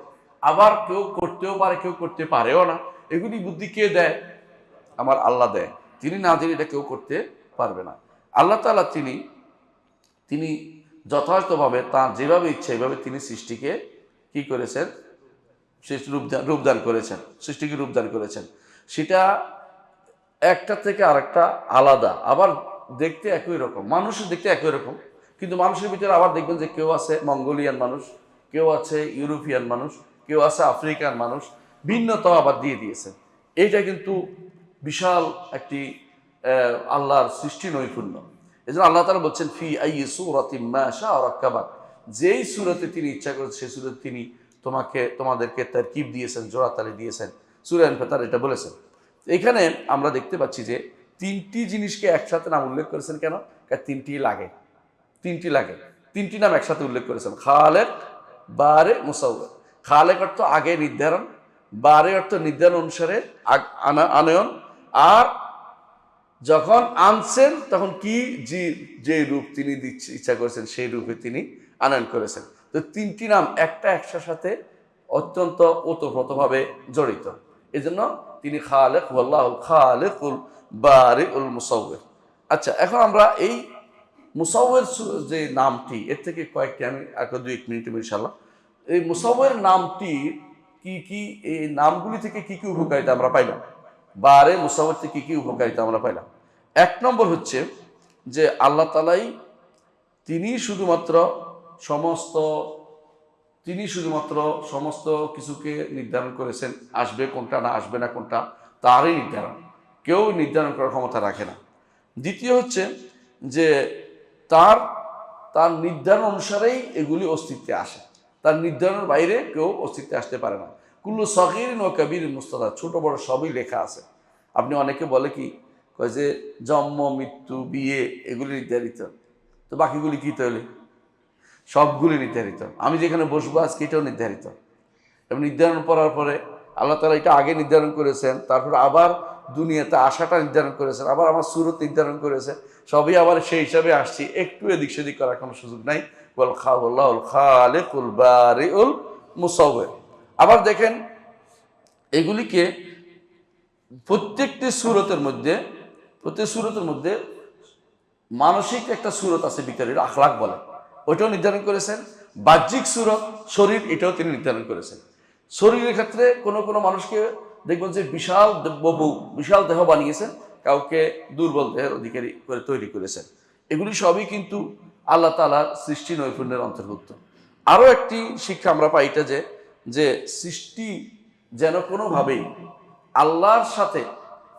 আবার কেউ করতেও পারে কেউ করতে পারেও না। এগুলি বুদ্ধি কে দেয়? আমার আল্লাহ দেয়। তিনি না দিলে এটা কেউ করতে পারবে না। আল্লাহ তাআলা তিনি যথাযথভাবে তার যেভাবে ইচ্ছে এইভাবে তিনি সৃষ্টিকে কি করেছেন? রূপদান করেছেন, সৃষ্টিকে রূপদান করেছেন। সেটা একটা থেকে আরেকটা আলাদা, আবার দেখতে একই রকম, মানুষের দেখতে একই রকম, কিন্তু মানুষের ভিতরে আবার দেখবেন যে কেউ আছে মঙ্গোলিয়ান মানুষ, কেউ আছে ইউরোপিয়ান মানুষ, কেউ আছে আফ্রিকান মানুষ, ভিন্নতা আবার দিয়ে দিয়েছেন। এইটা কিন্তু বিশাল একটি আল্লাহর সৃষ্টি নৈপুণ্য। এই জন্য আল্লাহ তাআলা বলছেন ফি আইয়ি সূরাতিন মা শাআ রাক্কাবা, যেই সূরাতে তিনি ইচ্ছা করেছেন সেই সূরাতে তিনি তোমাদেরকে তারকিব দিয়েছেন, জোড়াতালি দিয়েছেন। সূরা আল-ফাতির এটা বলেছেন। এখানে আমরা দেখতে পাচ্ছি যে তিনটি জিনিসকে একসাথে নাম উল্লেখ করেছেন কেন? তিনটি লাগে, তিনটি নাম একসাথে উল্লেখ করেছেন, খালেক, বারে, মুসাউওয়ির। খালেক অর্থ আগে নির্ধারণ, বারে অর্থ নির্ধারণ অনুসারে আনয়ন, আর যখন আনছেন তখন কি যে রূপ তিনি ইচ্ছা করেছেন সেই রূপে তিনি আনয়ন করেছেন। তো তিনটি নাম একটা একসাথে সাথে অত্যন্ত ওতপ্রোতভাবে জড়িত। এই জন্য তিনি খালেক, ওয়াল্লাহুল খালিকুল বারিউল মুসাউওয়ির। আচ্ছা, এখন আমরা এই মুসাউওয়ির যে নামটি, এর থেকে কয়েকটি আমি একটা 2 মিনিট ইনশাআল্লাহ, এই মুসাউওয়ির নামটি কি এই নামগুলি থেকে কি উপকারিতা আমরা পাইলাম, বারে মুসাউওয়ির থেকে কি উপকারিতা আমরা পাইলাম? 1 নম্বর হচ্ছে যে আল্লাহ তাআলাই তিনি শুধুমাত্র সমস্ত কিছুকে নির্ধারণ করেছেন, আসবে কোনটা না আসবে না কোনটা তারই নির্ধারণ, কেউ নির্ধারণ করার ক্ষমতা রাখে না। দ্বিতীয় হচ্ছে যে তার নির্ধারণ অনুসারেই এগুলি অস্তিত্বে আসে, তার নির্ধারণের বাইরে কেউ অস্তিত্বে আসতে পারে না। কুল্লু সগীরিন ওয়া কাবীরিন মুস্তাদার, ছোট বড় সবই লেখা আছে। আপনি অনেকে বলে কি কয় যে জন্ম, মৃত্যু, বিয়ে এগুলি নির্ধারিত, তো বাকিগুলি কি? তাহলে সবগুলি নির্ধারিত। আমি যেখানে বসবো আজকে এটাও নির্ধারিত। এবং নির্ধারণ করার পরে আল্লাহ তাআলা এটা আগে নির্ধারণ করেছেন, তারপর আবার দুনিয়াতে আসাটা নির্ধারণ করেছেন, আবার আমার সুরত নির্ধারণ করেছেন, সবই আবার সেই হিসাবে আসছি, একটু এদিক সেদিক করার কোনো সুযোগ নাই। ওয়াল্লাহুল খালিকুল বারিউল মুসাউওয়ির। আবার দেখেন এগুলিকে প্রত্যেকটি সুরতের মধ্যে মানসিক একটা সুরত আছে ভিতরে, আখলাক বলে, ওইটাও নির্ধারণ করেছেন। বাহ্যিক সুরত শরীর, এটাও তিনি নির্ধারণ করেছেন। শরীরের ক্ষেত্রে কোনো মানুষকে দেখবেন যে বিশাল দেহ বানিয়েছেন, কাউকে দুর্বল দেহের অধিকারী করে তৈরি করেছেন। এগুলি সবই কিন্তু আল্লাহ তাআলার সৃষ্টি নৈপুণ্যের অন্তর্ভুক্ত। আরও একটি শিক্ষা আমরা পাই এটা যে সৃষ্টি যেন কোনোভাবেই আল্লাহর সাথে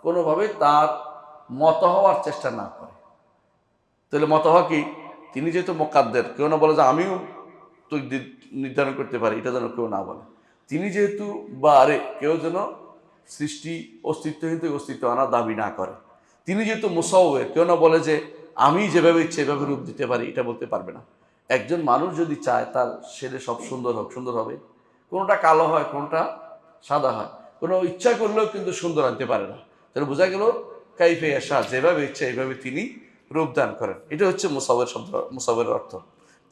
কোনোভাবে তার মত হওয়ার চেষ্টা না করে। তাহলে মত হওয়া কি? তিনি যেহেতু মুকাদ্দের, কেউ না বলে যে আমিও তো নির্ধারণ করতে পারি, এটা যেন কেউ না বলে। তিনি যেহেতু বারে, কেউ যেন সৃষ্টি অস্তিত্বহীন থেকে অস্তিত্ব আনার দাবি না করে। তিনি যেহেতু মুসাউওয়ির, কেউ না বলে যে আমি যেভাবে ইচ্ছে এভাবে রূপ দিতে পারি, এটা বলতে পারবে না। একজন মানুষ যদি চায় তার ছেলে সব সুন্দর হবে, কোনোটা কালো হয় কোনোটা সাদা হয়, কোনো ইচ্ছা করলেও কিন্তু সুন্দর আনতে পারে না। তাহলে বোঝা গেল কাইফে ইয়াশা, যেভাবে ইচ্ছা এইভাবে তিনি রূপদান করেন। এটা হচ্ছে মুসাউওয়ির অর্থ।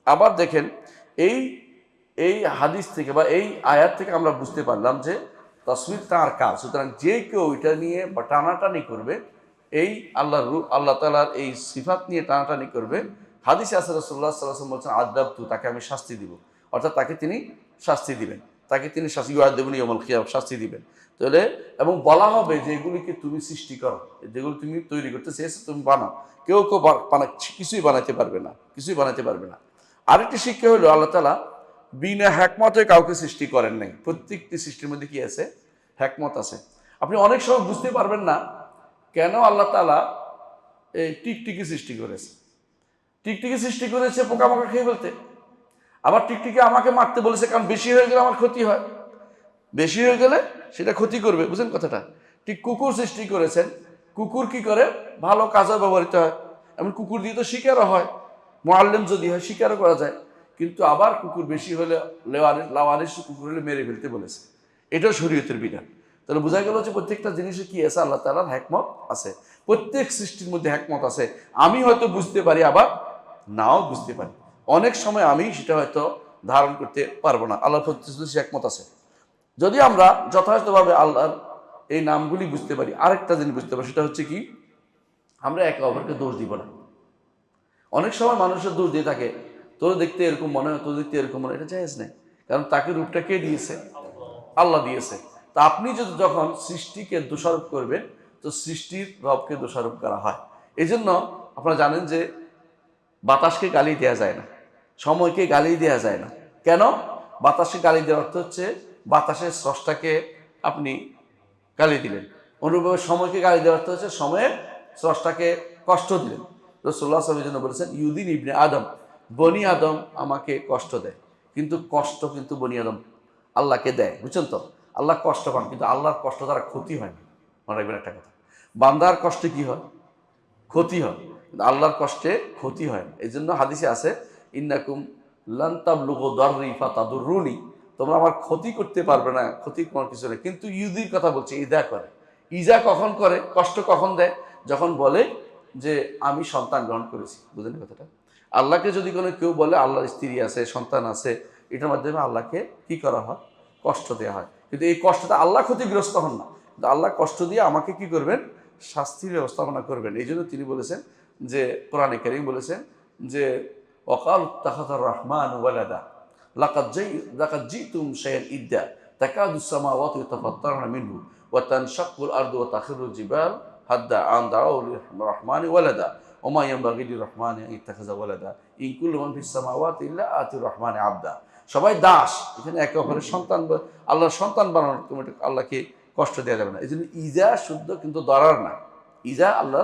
আবার দেখেন এই হাদিস থেকে বা এই আয়াত থেকে আমরা বুঝতে পারলাম যে তাসবির তাঁর কাজ। সুতরাং যে কেউ এটা নিয়ে বা টানাটানি করবে, এই আল্লাহ তাআলার এই সিফাত নিয়ে টানাটানি করবে, হাদিসে আছে রাসূলুল্লাহ সাল্লাল্লাহু আলাইহি ওয়াসাল্লাম বলছেন আযাবতু, তাকে আমি শাস্তি দিব, অর্থাৎ তাকে তিনি শাস্তি দিবেন, ইয়াউমুল কিয়ামah শাস্তি দিবেন। তাহলে এবং বলা হবে যে এগুলিকে তুমি সৃষ্টি করো, যেগুলো তুমি তৈরি করতে চেয়েছো তুমি বানাও, কেউ কিছুই বানাতে পারবে না। আরেকটি শিক্ষা হলো আল্লাহ তাআলা বিনা হিকমতে কাউকে সৃষ্টি করেন নাই। প্রত্যেকটি সৃষ্টির মধ্যে কি আছে? হিকমত আছে। আপনি অনেক সময় বুঝতে পারবেন না কেন আল্লাহ তাআলা এই টিকটিকি সৃষ্টি করেছে পোকামাকড় খেয়ে ফেলতে। আবার টিকটিকি আমাকে মারতে বলেছে, কারণ বেশি হয়ে গেলে আমার ক্ষতি হয়, বেশি হয়ে গেলে সেটা ক্ষতি করবে, বুঝেন কথাটা। ঠিক কুকুর সৃষ্টি করেছেন কুকুর কি করে? ভালো কাজে ব্যবহৃত হয়। এমন কুকুর দিয়ে তো শিকারও হয়, মুআল্লিম যদি হয় শিকারও করা যায়। কিন্তু আবার কুকুর বেশি হলে লাওয়ারিস কুকুর হলে মেরে ফেলতে বলেছে, এটাও শরীয়তের বিধান। তাহলে বোঝা গেল যে প্রত্যেকটা জিনিসে কি আছে? আল্লাহ তাআলার হিকমত আছে। প্রত্যেক সৃষ্টির মধ্যে হিকমত আছে। আমি হয়তো বুঝতে পারি, আবার নাও বুঝতে পারি। অনেক সময় আমি সেটা হয়তো ধারণ করতে পারবো না। আল্লাহর প্রতি হিকমত আছে। যদি আমরা যথাযথভাবে আল্লাহর এই নামগুলি বুঝতে পারি, আরেকটা জিনিস বুঝতে পারি, সেটা হচ্ছে কি? আমরা একে অপরকে দোষ দিব না। অনেক সময় মানুষের দোষ দিয়ে থাকে, তোর দেখতে এরকম মনে হয়, তোর দেখতে এরকম মনে হয়, এটা জায়েজ নেই। কারণ তাকে রূপটা কে দিয়েছে? আল্লাহ দিয়েছে। তা আপনি যদি যখন সৃষ্টিকে দোষারোপ করবেন, তো সৃষ্টির রবকে দোষারোপ করা হয়। এই জন্য আপনারা জানেন যে বাতাসকে গালি দেওয়া যায় না, সময়কে গালি দেওয়া যায় না। কেন? বাতাসকে গালি দেওয়ার অর্থ হচ্ছে বাতাসের স্রষ্টাকে আপনি গালি দিলেন। অনুরূপভাবে সময়কে গালি দেওয়ার অর্থ হচ্ছে সময়ের স্রষ্টাকে কষ্ট দিলেন। রাসূলুল্লাহ সাল্লাল্লাহু আলাইহি ওয়াসাল্লাম বলেছেন, ইউদিন ইবনে আদম, বনি আদম আমাকে কষ্ট দেয়। কিন্তু কষ্ট কিন্তু বনি আদম আল্লাহকে দেয়, বুঝছেন তো? আল্লাহ কষ্ট পান, কিন্তু আল্লাহর কষ্ট দ্বারা ক্ষতি হয় না। মনে রাখবেন একটা কথা, বান্দার কষ্টে কি হয়? ক্ষতি হয়, কিন্তু আল্লাহর কষ্টে ক্ষতি হয় না। এই জন্য হাদিসে আছে, ইন্নাকুম লান তাবলুগু দাররি ফাতাদুররুনি, তোমরা আমার ক্ষতি করতে পারবে না, ক্ষতি কোনো কিছু নেই। কিন্তু ইউদির কথা বলছে, ইজা করে। ইজা কখন করে? কষ্ট কখন দেয়? যখন বলে যে আমি সন্তান গ্রহণ করেছি। বুঝলেন কথাটা? আল্লাহকে যদি কোনো কেউ বলে আল্লাহর স্ত্রী আছে, সন্তান আছে, এটার মাধ্যমে আল্লাহকে কি করা হয়? কষ্ট দেওয়া হয়। কিন্তু এই কষ্টটা আল্লাহ ক্ষতিগ্রস্ত হন না, কিন্তু আল্লাহ কষ্ট দিয়ে আমাকে কি করবেন? শাস্তির ব্যবস্থাপনা করবেন। এই জন্য তিনি বলেছেন যে, কোরআনে কারীম বলেছেন যে, ওয়াকাল তাখাযার রহমান ওয়ালাদা লাকাদ জিতুম শাইআন ইদ্দা তাকাদুস সামাওয়াতু ইয়াতাফাত্তারনা মিনহু ওয়া তানশাক্কুল আরদু ওয়া তাখিরুল জিবাল হাদ্দা আন দাউ লির-রহমানি ওয়ালাদা ওয়া মা ইয়ানবাগি লির-রহমানি আন ইয়াত্তাখিযা ওয়ালাদা ইন কুল্লু মান ফিস সামাওয়াতি ইল্লা আতির রহমানি আবদা। সবাই দাস, এখানে একে অপরের সন্তান, আল্লাহর সন্তান বানানোর আল্লাহকে কষ্ট দেওয়া যাবে না। এই জন্য ইজা শুদ্ধ, কিন্তু দরার না। ইজা আল্লাহ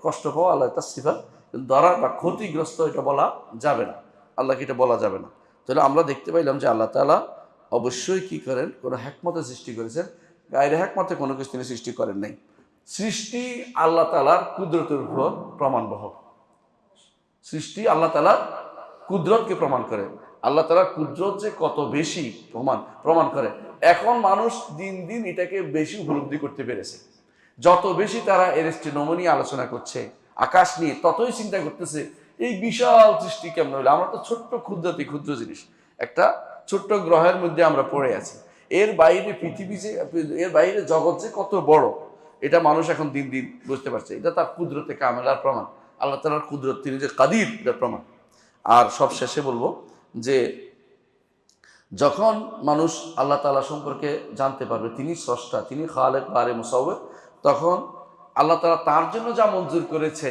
কষ্ট পাওয়া আল্লাহ তার সিফাত, কিন্তু দরার বা ক্ষতিগ্রস্ত এটা বলা যাবে না, আল্লাহকে এটা বলা যাবে না। তাহলে আমরা দেখতে পাইলাম যে আল্লাহ তাআলা অবশ্যই কি করেন? কোনো হিকমতে সৃষ্টি করেছেন, গায়রে হিকমতে কোনো কিছু তিনি সৃষ্টি করেন নাই। সৃষ্টি আল্লাহ তাআলার কুদরতের উপর প্রমাণবহ। সৃষ্টি আল্লাহ তাআলার কুদরতকে প্রমাণ করে। আল্লাহ তাআলার কুদরত যে কত বেশি প্রমাণ করে। এখন মানুষ দিন দিন এটাকে বেশি উপলব্ধি করতে পেরেছে। যত বেশি তারা এরিস্টোটল নিয়ে আলোচনা করছে, আকাশ নিয়ে, ততই চিন্তা করতেছে এই বিশাল সৃষ্টি কেমন হলো। আমরা তো ছোট্ট ক্ষুদ্র জিনিস, একটা ছোট্ট গ্রহের মধ্যে আমরা পড়ে আছি। এর বাইরে পৃথিবী যে, এর বাইরে জগৎ যে কত বড়, এটা মানুষ এখন দিন দিন বুঝতে পারছে। এটা তার কুদরতে কামেলার প্রমাণ। আল্লাহ তাআলার কুদরত, তিনি যে কাদির, এটার প্রমাণ। আর সব শেষে বলবো যে, যখন মানুষ আল্লাহ তাআলা সম্পর্কে জানতে পারবে তিনি স্রষ্টা, তিনি খালেক বারে মুসাউবির, তখন আল্লাহ তাআলা তার জন্য যা মঞ্জুর করেছে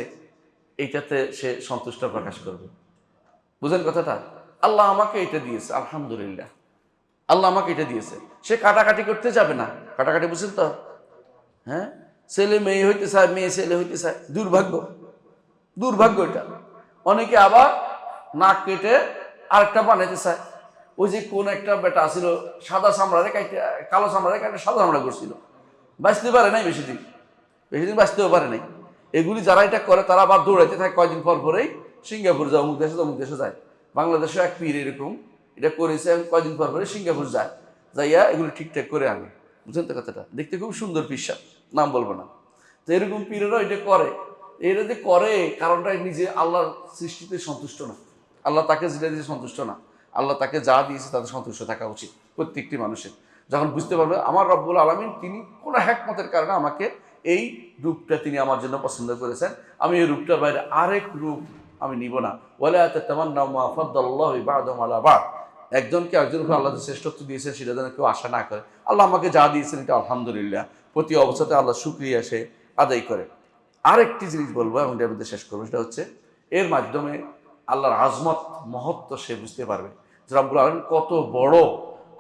এইটাতে সে সন্তুষ্ট প্রকাশ করবে। বুঝেন কথাটা? আল্লাহ আমাকে এটা দিয়েছে, আলহামদুলিল্লাহ, আল্লাহ আমাকে এটা দিয়েছে। সে কাটাকাটি করতে যাবে না। কাটাকাটি বুঝছেন তো? হ্যাঁ, ছেলে মেয়ে হইতে চায়, মেয়ে ছেলে হইতে চায়, দুর্ভাগ্য এটা। অনেকে আবার নাক কেটে আরেকটা বানাইতে চায়। ওই যে কোন একটা বেটা ছিল, সাদা চামড়ারে কাইটে কালো চামড়ারে কাইটে সাদা চামড়া করছিল, বাঁচতে পারে নাই, বেশি দিন বাঁচতেও পারে নাই। এগুলি যারা এটা করে তারা আবার দৌড়াইতে থাকে, কয়দিন পর পরেই সিঙ্গাপুর যায়, অমুক দেশে যায়। বাংলাদেশেও এক পীর এরকম এটা করেছে, কয়দিন পর পরে সিঙ্গাপুর যায়, যাইয়া এগুলি ঠিকঠাক করে আনে। বুঝলেন তো কথাটা? দেখতে খুব সুন্দর পিসা, নাম বলবো না। তো এরকম পীরেরাও এটা করে। এরা যে করে, কারণটা নিজে আল্লাহর সৃষ্টিতে সন্তুষ্ট না, আল্লাহ তাকে যেটা দিয়েছে সন্তুষ্ট না। আল্লাহ তাকে যা দিয়েছে তাতে সন্তুষ্ট থাকা উচিত প্রত্যেকটি মানুষের। যখন বুঝতে পারবে আমার রব্বুল আলামিন তিনি কোনো হিকমতের কারণে আমাকে এই রূপটা তিনি আমার জন্য পছন্দ করেছেন, আমি এই রূপটার বাইরে আরেক রূপ আমি নিব না। ওয়ালা তাতামান্নাউ মা ফাদ্দালাল্লাহু বা'দাহুম আলা বা'দ, একজনকে একজনের উপর আল্লাহ যে শ্রেষ্ঠত্ব দিয়েছেন সেটা যেন কেউ আশা না করে। আল্লাহ আমাকে যা দিয়েছেন এটা আলহামদুলিল্লাহ, প্রতি অবস্থাতে আল্লাহ শুকরিয়া সে আদায় করে। আরেকটি জিনিস বলবো এবং এটার মধ্যে শেষ করবো, সেটা হচ্ছে এর মাধ্যমে আল্লাহর আজমত, মহত্ব সে বুঝতে পারবে যে রব্বুল আলামিন কত বড়,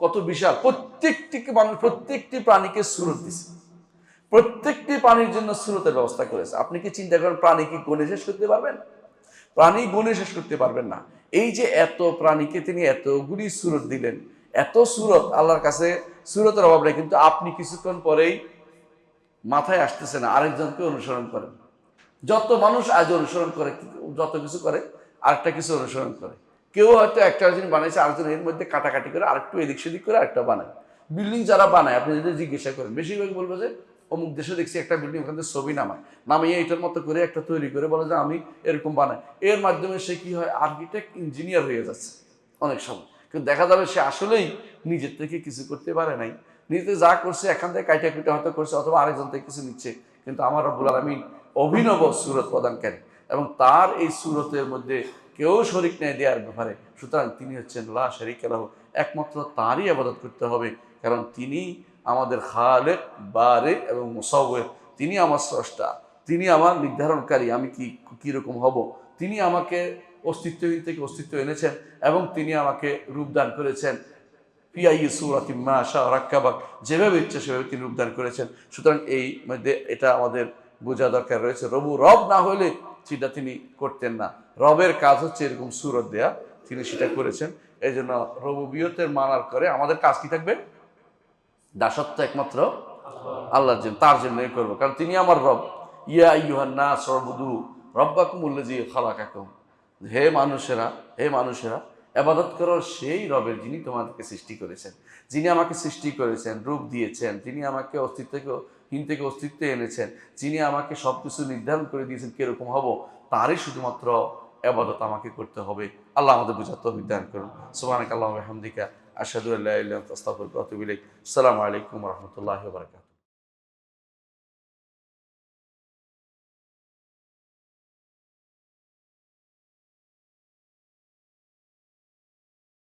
কত বিশাল। প্রত্যেকটি মানুষ, প্রত্যেকটি প্রাণীকে সূরত দিয়েছে, প্রত্যেকটি প্রাণীর জন্য সূরতের ব্যবস্থা করেছে। আপনি কি চিন্তা করেন প্রাণী কি গুণে শেষ করতে পারবেন? প্রাণী গুণে শেষ করতে পারবেন না। এই যে এত প্রাণীকে তিনি এতগুলি সূরত দিলেন, এত সূরত, আল্লাহর কাছে সূরতের অভাব নেই। কিন্তু আপনি কিছুক্ষণ পরেই মাথায় আসতেছে না, আরেকজনকে অনুসরণ করেন। যত মানুষ আজ অনুসরণ করে, যত কিছু করে, আরেকটা কিছু অনুসরণ করে। কেউ হয়তো একটা জিনিস বানাইছে, আরেকজন এর মধ্যে কাটাকাটি করে আরেকটু এদিক সেদিক করে আরেকটা বানায়। বিল্ডিং যারা বানায় আপনি যদি জিজ্ঞাসা করেন, বেশিরভাগ বলবো যে অমুক দেশে দেখছি একটা বিল্ডিং, ওখান থেকে ছবি নামিয়ে এইটার মতো করে একটা তৈরি করে বলে যে আমি এরকম বানাই। এর মাধ্যমে সে কি হয়, আর্কিটেক্ট ইঞ্জিনিয়ার হয়ে যাচ্ছে অনেক সময়। কিন্তু দেখা যাবে সে আসলেই নিজের থেকে কিছু করতে পারে নাই, নিজে যা করছে এখান থেকে কাইটা কুইটা হয়তো করছে, অথবা আরেকজন থেকে কিছু নিচ্ছে। কিন্তু আমার রব্বুল আলামিন অভিনব সুরত প্রদানকারী, এবং তার এই সুরতের মধ্যে কেউ শরিক নেই দেওয়ার ব্যাপারে। সুতরাং তিনি হচ্ছেন লা শারীকা লাহু, একমাত্র তারই ইবাদত করতে হবে, কারণ তিনি আমাদের খালেক, বারেক এবং মুসাউওয়ির। তিনি আমার স্রষ্টা, তিনি আমার নির্ধারণকারী, আমি কীরকম হব। তিনি আমাকে অস্তিত্বহীন থেকে অস্তিত্ব এনেছেন, এবং তিনি আমাকে রূপদান করেছেন যেভাবে ইচ্ছা সেভাবে তিনি রূপদান করেছেন। সুতরাং এই মধ্যে এটা আমাদের বোঝা দরকার রয়েছে, রব না হলে সেটা তিনি করতেন না। রবের কাজ হচ্ছে এরকম সুরত দেয়া, তিনি সেটা করেছেন। এই জন্য রবুবিয়তের মানার করে আমাদের কাজ কি থাকবে, দাসত্ব একমাত্র আল্লাহর জন্য, তার জন্যই করবো, কারণ তিনি আমার রব। ইয়া আইয়ুহান নাস উবুদু রাব্বাকুমুল্লাযী খালাকাকুম, হে মানুষেরা ইবাদত করো সেই রবের যিনি তোমাদেরকে সৃষ্টি করেছেন, যিনি আমাকে সৃষ্টি করেছেন, রূপ দিয়েছেন, যিনি আমাকে হীন থেকে অস্তিত্বে এনেছেন, যিনি আমাকে সবকিছু নির্ধারণ করে দিয়েছেন কিরকম হব, তারই শুধুমাত্র ইবাদত আমাকে করতে হবে। আল্লাহ আমাদের বুঝার তৌফিক দান করুন। সুবহানাকাল্লাহুম্মা ওয়া বিহামদিকা আশহাদু আল্লা ইলাহা ইল্লা আনতা আস্তাগফিরুকা ওয়া আতুবু ইলাইক। আসসালামু আলাইকুম ওয়া রাহমাতুল্লাহি ওয়া বারাকাতুহু।